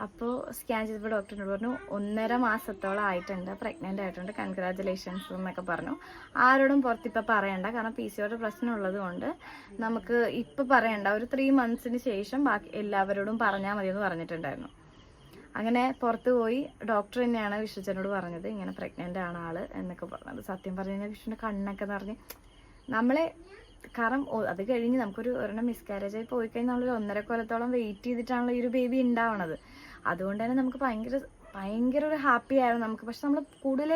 അപ്പോൾ സ്കാൻ ചെയ്തപ്പോൾ ഡോക്ടറിനോട് പറഞ്ഞു 1.5 മാസത്തോളം ആയിട്ടുണ്ട്, പ്രഗ്നൻ്റ് ആയിട്ടുണ്ട്, കൺഗ്രാജുലേഷൻസ് എന്നൊക്കെ പറഞ്ഞു. ആരോടും പുറത്തിപ്പോൾ പറയണ്ട, കാരണം PCOD പ്രശ്നമുള്ളത് കൊണ്ട് നമുക്ക് ഇപ്പോൾ പറയണ്ട, ഒരു 3 മന്ത്സിന് ശേഷം ബാക്കി എല്ലാവരോടും പറഞ്ഞാൽ മതിയെന്ന് പറഞ്ഞിട്ടുണ്ടായിരുന്നു. അങ്ങനെ പുറത്ത് പോയി ഡോക്ടർ തന്നെയാണ് വിഷ്ണുച്ചനോട് പറഞ്ഞത് ഇങ്ങനെ പ്രഗ്നൻ്റ് ആണ് ആള് എന്നൊക്കെ പറഞ്ഞത്. സത്യം പറഞ്ഞു കഴിഞ്ഞാൽ വിഷ്ണുവിൻ്റെ കണ്ണൊക്കെ നിറഞ്ഞ് നമ്മളെ, കാരണം അത് കഴിഞ്ഞ് നമുക്കൊരു ഒരെണ്ണം മിസ്കാരേജ് ആയി പോയി കഴിഞ്ഞാൽ നമ്മളൊരു 1.5 കൊല്ലത്തോളം വെയിറ്റ് ചെയ്തിട്ടാണല്ലോ ഈ ഒരു ബേബി ഉണ്ടാവണത്. അതുകൊണ്ട് തന്നെ നമുക്ക് ഭയങ്കര ഒരു ഹാപ്പി ആയിരുന്നു നമുക്ക്. പക്ഷെ നമ്മൾ കൂടുതൽ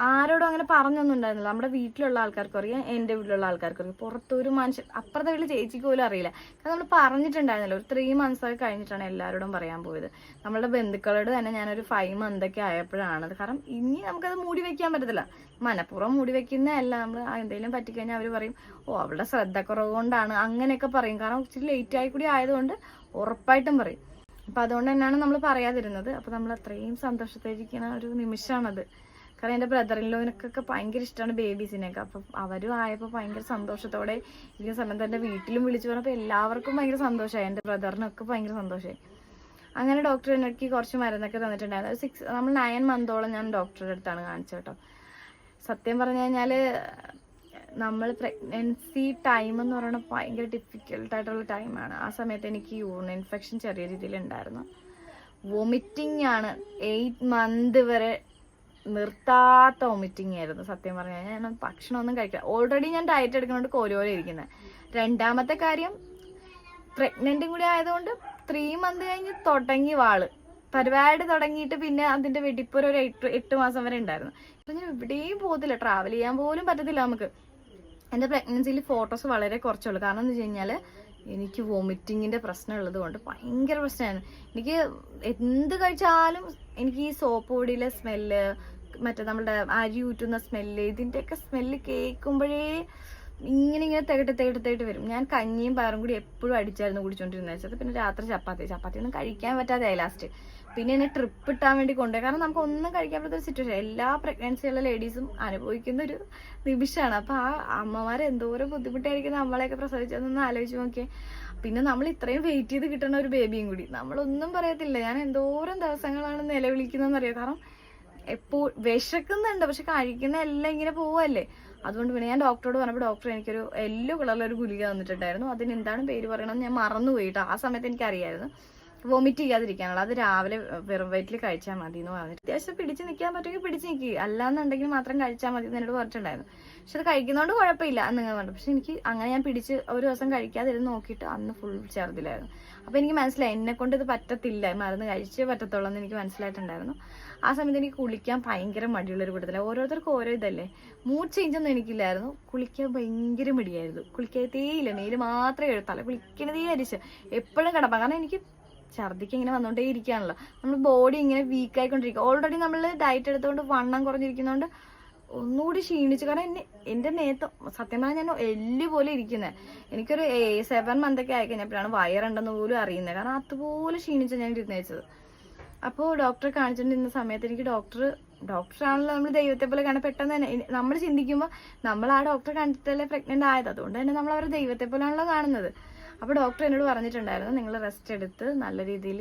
ആരോടും അങ്ങനെ പറഞ്ഞൊന്നും ഉണ്ടായിരുന്നില്ല. നമ്മുടെ വീട്ടിലുള്ള ആൾക്കാർക്ക് അറിയാം, എൻ്റെ വീട്ടിലുള്ള ആൾക്കാർക്ക് അറിയാം, പുറത്തൊരു മനുഷ്യൻ, അപ്പുറത്തെ വീട്ടിൽ ചേച്ചിക്ക് പോലും അറിയില്ല. കാരണം നമ്മൾ പറഞ്ഞിട്ടുണ്ടായിരുന്നില്ല. ഒരു 3 months ഒക്കെ കഴിഞ്ഞിട്ടാണ് എല്ലാവരോടും പറയാൻ പോയത്. നമ്മളുടെ ബന്ധുക്കളോട് തന്നെ ഞാനൊരു 5 months ഒക്കെ ആയപ്പോഴാണത്. കാരണം ഇനി നമുക്കത് മൂടി വെക്കാൻ പറ്റത്തില്ല. മനഃപൂർവ്വം മൂടി വെക്കുന്നതല്ല. നമ്മൾ എന്തെങ്കിലും പറ്റിക്കഴിഞ്ഞാൽ അവർ പറയും അവളുടെ ശ്രദ്ധക്കുറവ് കൊണ്ടാണ് അങ്ങനെയൊക്കെ പറയും. കാരണം ഇച്ചിരി ലേറ്റായി കൂടി ആയതുകൊണ്ട് ഉറപ്പായിട്ടും പറയും. അപ്പം അതുകൊണ്ട് തന്നെയാണ് നമ്മൾ പറയാതിരുന്നത്. അപ്പോൾ നമ്മൾ അത്രയും സന്തോഷത്തിലിരിക്കുന്ന ഒരു നിമിഷമാണത്. കാരണം എൻ്റെ ബ്രദറിൻലോനൊക്കെ ഭയങ്കര ഇഷ്ടമാണ് ബേബീസിനെയൊക്കെ. അപ്പം അവരും ആയപ്പോൾ ഭയങ്കര സന്തോഷത്തോടെ ഇരിക്കുന്ന സമയത്ത് എൻ്റെ വീട്ടിലും വിളിച്ചു പറഞ്ഞപ്പോൾ എല്ലാവർക്കും ഭയങ്കര സന്തോഷമായി. എൻ്റെ ബ്രദറിനൊക്കെ ഭയങ്കര സന്തോഷമായി. അങ്ങനെ ഡോക്ടർ എനിക്ക് കുറച്ച് മരുന്നൊക്കെ തന്നിട്ടുണ്ടായിരുന്നു. നമ്മൾ 9 months ഞാൻ ഡോക്ടറുടെ അടുത്താണ് കാണിച്ചത് കേട്ടോ. സത്യം പറഞ്ഞു കഴിഞ്ഞാൽ നമ്മൾ പ്രഗ്നൻസി ടൈം എന്ന് പറയുന്നത് ഭയങ്കര ഡിഫിക്കൽട്ടായിട്ടുള്ള ടൈമാണ്. ആ സമയത്ത് എനിക്ക് യൂറിൻ ഇൻഫെക്ഷൻ ചെറിയ രീതിയിലുണ്ടായിരുന്നു. വൊമിറ്റിംഗ് ആണ് 8 മന്ത് വരെ നിർത്താത്ത വൊമിറ്റിംഗ് ആയിരുന്നു. സത്യം പറഞ്ഞാൽ ഞാൻ ഭക്ഷണമൊന്നും കഴിക്കാം. ഓൾറെഡി ഞാൻ ഡയറ്റ് എടുക്കുന്നതുകൊണ്ട് കോരോലെ ഇരിക്കുന്നത്. രണ്ടാമത്തെ കാര്യം, പ്രഗ്നന്റും കൂടി ആയതുകൊണ്ട് 3 മന്ത് കഴിഞ്ഞ് തുടങ്ങി വാള് പരിപാടി തുടങ്ങിയിട്ട് പിന്നെ അതിന്റെ വെടിപ്പൊരു 8 മാസം വരെ ഉണ്ടായിരുന്നു. അപ്പൊ ഞാൻ എവിടെയും പോകത്തില്ല, ട്രാവൽ ചെയ്യാൻ പോലും പറ്റത്തില്ല നമുക്ക്. എൻ്റെ പ്രഗ്നൻസിയിൽ ഫോട്ടോസ് വളരെ കുറച്ചുള്ളൂ. കാരണം എന്ന് വെച്ച് കഴിഞ്ഞാൽ എനിക്ക് വോമിറ്റിങ്ങിന്റെ പ്രശ്നം ഉള്ളത് കൊണ്ട് ഭയങ്കര പ്രശ്നമാണ്. എനിക്ക് എന്ത് കഴിച്ചാലും എനിക്ക് ഈ സോപ്പ് പൊടിയിലെ സ്മെല്ല്, മറ്റേ നമ്മുടെ അരി ഊറ്റുന്ന സ്മെല്ല്, ഇതിൻ്റെയൊക്കെ സ്മെല്ല് കേൾക്കുമ്പോഴേ ഇങ്ങനെ തികട്ട് വരും. ഞാൻ കഞ്ഞിയും പയറും കൂടി എപ്പോഴും അടിച്ചായിരുന്നു കുടിച്ചോണ്ടിരുന്നത് വെച്ചത്. പിന്നെ രാത്രി ചപ്പാത്തി ഒന്നും കഴിക്കാൻ പറ്റാതെ ലാസ്റ്റ്. പിന്നെ എന്നെ ട്രിപ്പ് ഇട്ടാൻ വേണ്ടി കൊണ്ടുപോയി. കാരണം നമുക്ക് ഒന്നും കഴിക്കാൻ പറ്റാത്ത സിറ്റുവേഷൻ എല്ലാ പ്രഗ്നൻസിയുള്ള ലേഡീസും അനുഭവിക്കുന്ന ഒരു നിമിഷമാണ്. അപ്പൊ ആ അമ്മമാരെ എന്തോരം ബുദ്ധിമുട്ടായിരിക്കും നമ്മളെയൊക്കെ പ്രസവിച്ചതെന്ന് ആലോചിച്ച് നോക്കിയേ. പിന്നെ നമ്മൾ ഇത്രയും വെയിറ്റ് ചെയ്ത് കിട്ടുന്ന ഒരു ബേബിയും കൂടി, നമ്മളൊന്നും പറയത്തില്ല. ഞാൻ എന്തോരം ദിവസങ്ങളാണ് നിലവിളിക്കുന്നതെന്ന് അറിയാം. കാരണം വിശക്കുന്നുണ്ട്, പക്ഷെ കഴിക്കുന്ന എല്ലാം ഇങ്ങനെ പോവല്ലേ. അതുകൊണ്ട് പിന്നെ ഞാൻ ഡോക്ടറോട് പറഞ്ഞപ്പോൾ ഡോക്ടർ എനിക്കൊരു യെല്ലോ കളറിലൊരു ഗുളിക തന്നിട്ടുണ്ടായിരുന്നു. അതിന് എന്താണ് പേര് പറയണമെന്ന് ഞാൻ മറന്നുപോയിട്ടോ. ആ സമയത്ത് എനിക്കറിയായിരുന്നു വോമിറ്റ് ചെയ്യാതിരിക്കാനുള്ള. അത് രാവിലെ വെറും വയറ്റിൽ കഴിച്ചാൽ മതി എന്ന് പറഞ്ഞിട്ട്, അത്യാവശ്യം പിടിച്ച് നിൽക്കാൻ പറ്റുമെങ്കിൽ പിടിച്ച് നിൽക്കുക, അല്ലാന്നുണ്ടെങ്കിൽ മാത്രം കഴിച്ചാൽ മതി എന്ന് എന്നോട് പറഞ്ഞിട്ടുണ്ടായിരുന്നു. പക്ഷെ അത് കഴിക്കുന്നതുകൊണ്ട് കുഴപ്പമില്ല എന്ന് നിങ്ങൾ പറഞ്ഞു. പക്ഷെ എനിക്ക് അങ്ങനെ ഞാൻ പിടിച്ച് ഒരു ദിവസം കഴിക്കാതിരുന്ന് നോക്കിയിട്ട് അന്ന് ഫുൾ ഛർദിലായിരുന്നു. അപ്പൊ എനിക്ക് മനസ്സിലായി എന്നെ കൊണ്ട് ഇത് പറ്റത്തില്ല, മരുന്ന് കഴിച്ചേ പറ്റത്തുള്ളൂ എന്ന് എനിക്ക് മനസ്സിലായിട്ടുണ്ടായിരുന്നു. ആ സമയത്ത് എനിക്ക് കുളിക്കാൻ ഭയങ്കര മടിയുള്ളൊരു കൂട്ടത്തില്ല. ഓരോരുത്തർക്കും ഓരോ ഇതല്ലേ. മൂഡ് ചേഞ്ച് ഒന്നും എനിക്കില്ലായിരുന്നു. കുളിക്കാൻ ഭയങ്കര മടിയായിരുന്നു. കുളിക്കത്തേയില്ല, മേല് മാത്രമേ തല കുളിക്കണതേ അരിച്ച് എപ്പോഴും കിടപ്പാം. കാരണം എനിക്ക് ഛർദിക്ക് ഇങ്ങനെ വന്നോണ്ടേ ഇരിക്കുകയാണല്ലോ. നമ്മൾ ബോഡി ഇങ്ങനെ വീക്ക് ആയിക്കൊണ്ടിരിക്കുക. ഓൾറെഡി നമ്മൾ ഡയറ്റ് എടുത്തുകൊണ്ട് വണ്ണം കുറഞ്ഞിരിക്കുന്നതുകൊണ്ട് ഒന്നുകൂടി ക്ഷീണിച്ചു. കാരണം എന്റെ നേരത്തെ സത്യം പറഞ്ഞാൽ ഞാൻ എല്ല് പോലെ ഇരിക്കുന്നത്. എനിക്കൊരു 7 മന്തൊക്കെ ആയിക്കഴിഞ്ഞപ്പോഴാണ് വയറുണ്ടെന്ന് പോലും അറിയുന്നത്. കാരണം അതുപോലെ ക്ഷീണിച്ച ഞാൻ ഇരുന്നേച്ചത്. അപ്പോൾ ഡോക്ടറെ കാണിച്ചിട്ടുണ്ടിരുന്ന സമയത്ത് എനിക്ക് ഡോക്ടറാണല്ലോ നമ്മൾ ദൈവത്തെ പോലെ കാണാൻ. പെട്ടെന്ന് തന്നെ നമ്മൾ ചിന്തിക്കുമ്പോൾ നമ്മൾ ആ ഡോക്ടറെ കണ്ടിട്ടല്ലേ പ്രഗ്നന്റ് ആയത്. അതുകൊണ്ട് തന്നെ നമ്മൾ അവരെ ദൈവത്തെ പോലെയാണല്ലോ കാണുന്നത്. അപ്പോൾ ഡോക്ടർ എന്നോട് പറഞ്ഞിട്ടുണ്ടായിരുന്നു, നിങ്ങൾ റെസ്റ്റ് എടുത്ത് നല്ല രീതിയിൽ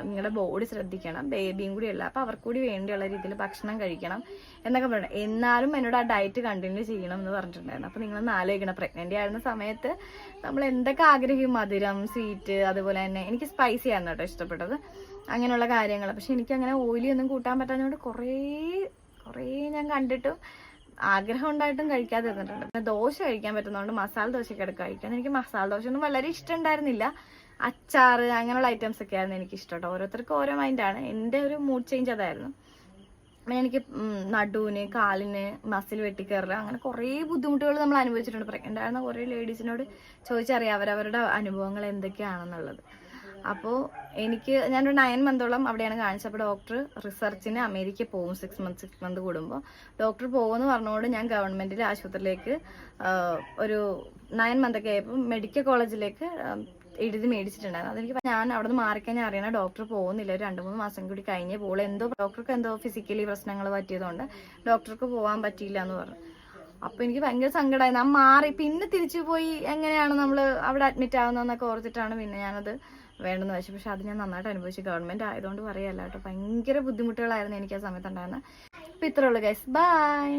നിങ്ങളുടെ ബോഡി ശ്രദ്ധിക്കണം, ബേബിയും കൂടി ഉള്ള, അപ്പോൾ അവർക്ക് കൂടി വേണ്ടിയുള്ള രീതിയിൽ ഭക്ഷണം കഴിക്കണം എന്നൊക്കെ പറഞ്ഞു. എന്നാലും എന്നോട് ആ ഡയറ്റ് കണ്ടിന്യൂ ചെയ്യണം എന്ന് പറഞ്ഞിട്ടുണ്ടായിരുന്നു. അപ്പോൾ നിങ്ങളൊന്ന് ആലോചിക്കണം, പ്രഗ്നന്റ് ആയിരുന്ന സമയത്ത് നമ്മൾ എന്തൊക്കെ ആഗ്രഹിക്കും, മധുരം, സ്വീറ്റ്, അതുപോലെ തന്നെ എനിക്ക് സ്പൈസി ആണ് കേട്ടോ ഇഷ്ടപ്പെട്ടത്, അങ്ങനെയുള്ള കാര്യങ്ങൾ. പക്ഷെ എനിക്ക് അങ്ങനെ ഓയിലി ഒന്നും കൂട്ടാൻ പറ്റാത്തതുകൊണ്ട് കുറേ ഞാൻ കണ്ടിട്ടും ആഗ്രഹം ഉണ്ടായിട്ടും കഴിക്കാതെ ഇരുന്നിട്ടുണ്ട്. പിന്നെ ദോശ കഴിക്കാൻ പറ്റുന്നതുകൊണ്ട് മസാല ദോശയൊക്കെ എടുത്ത് കഴിക്കാൻ. എനിക്ക് മസാല ദോശ ഒന്നും വളരെ ഇഷ്ടം ഉണ്ടായിരുന്നില്ല. അച്ചാറ് അങ്ങനെയുള്ള ഐറ്റംസ് ഒക്കെ ആയിരുന്നു എനിക്ക് ഇഷ്ടം കേട്ടോ. ഓരോരുത്തർക്കും ഓരോ മൈൻഡാണ്. എൻ്റെ ഒരു മൂഡ് ചേഞ്ച് അതായിരുന്നു. പിന്നെ എനിക്ക് നടുവിന്, കാലിന് മസിൽ വെട്ടിക്കയറുക, അങ്ങനെ കുറേ ബുദ്ധിമുട്ടുകൾ നമ്മൾ അനുഭവിച്ചിട്ടുണ്ട്. പ്രഗ്നന്റ് ആയിരുന്ന കുറേ ലേഡീസിനോട് ചോദിച്ചറിയാം അവരവരുടെ അനുഭവങ്ങൾ എന്തൊക്കെയാണെന്നുള്ളത്. അപ്പോൾ ഞാനൊരു 9 മന്തോളം അവിടെയാണ് കാണിച്ചത്. അപ്പോൾ ഡോക്ടർ റിസർച്ചിന് അമേരിക്ക പോകും 6 മന്ത് കൂടുമ്പോൾ. ഡോക്ടർ പോകുമെന്ന് പറഞ്ഞുകൊണ്ട് ഞാൻ ഗവൺമെന്റിലെ ആശുപത്രിയിലേക്ക് ഒരു 9 മന്തൊക്കെ ആയപ്പോൾ മെഡിക്കൽ കോളേജിലേക്ക് എഴുതി മേടിച്ചിട്ടുണ്ടായിരുന്നു. അതെനിക്ക് ഞാൻ അവിടെ നിന്ന് മാറിക്കഴിഞ്ഞാൽ അറിയണം ഡോക്ടർ പോകുന്നില്ല, ഒരു 2-3 മാസം കൂടി കഴിഞ്ഞേ പോകുള്ളൂ. ഡോക്ടർക്ക് എന്തോ ഫിസിക്കലി പ്രശ്നങ്ങൾ പറ്റിയതുകൊണ്ട് ഡോക്ടർക്ക് പോകാൻ പറ്റിയില്ല എന്ന് പറഞ്ഞു. അപ്പൊ എനിക്ക് ഭയങ്കര സങ്കടമായി. ഞാൻ മാറി പിന്നെ തിരിച്ചു പോയി എങ്ങനെയാണ് നമ്മൾ അവിടെ അഡ്മിറ്റ് ആവുന്നതെന്നൊക്കെ ഓർത്തിട്ടാണ് പിന്നെ ഞാനത് വേണ്ടെന്ന് വെച്ചു. പക്ഷെ അത് ഞാൻ നന്നായിട്ട് അനുഭവിച്ചു. ഗവൺമെന്റ് ആയതുകൊണ്ട് പറയല്ല കേട്ടോ, ഭയങ്കര ബുദ്ധിമുട്ടുകളായിരുന്നു എനിക്ക് ആ സമയത്ത് ഉണ്ടായിരുന്നത്. അപ്പൊ ഇത്രേ ഉള്ളൂ ഗൈസ്, ബൈ.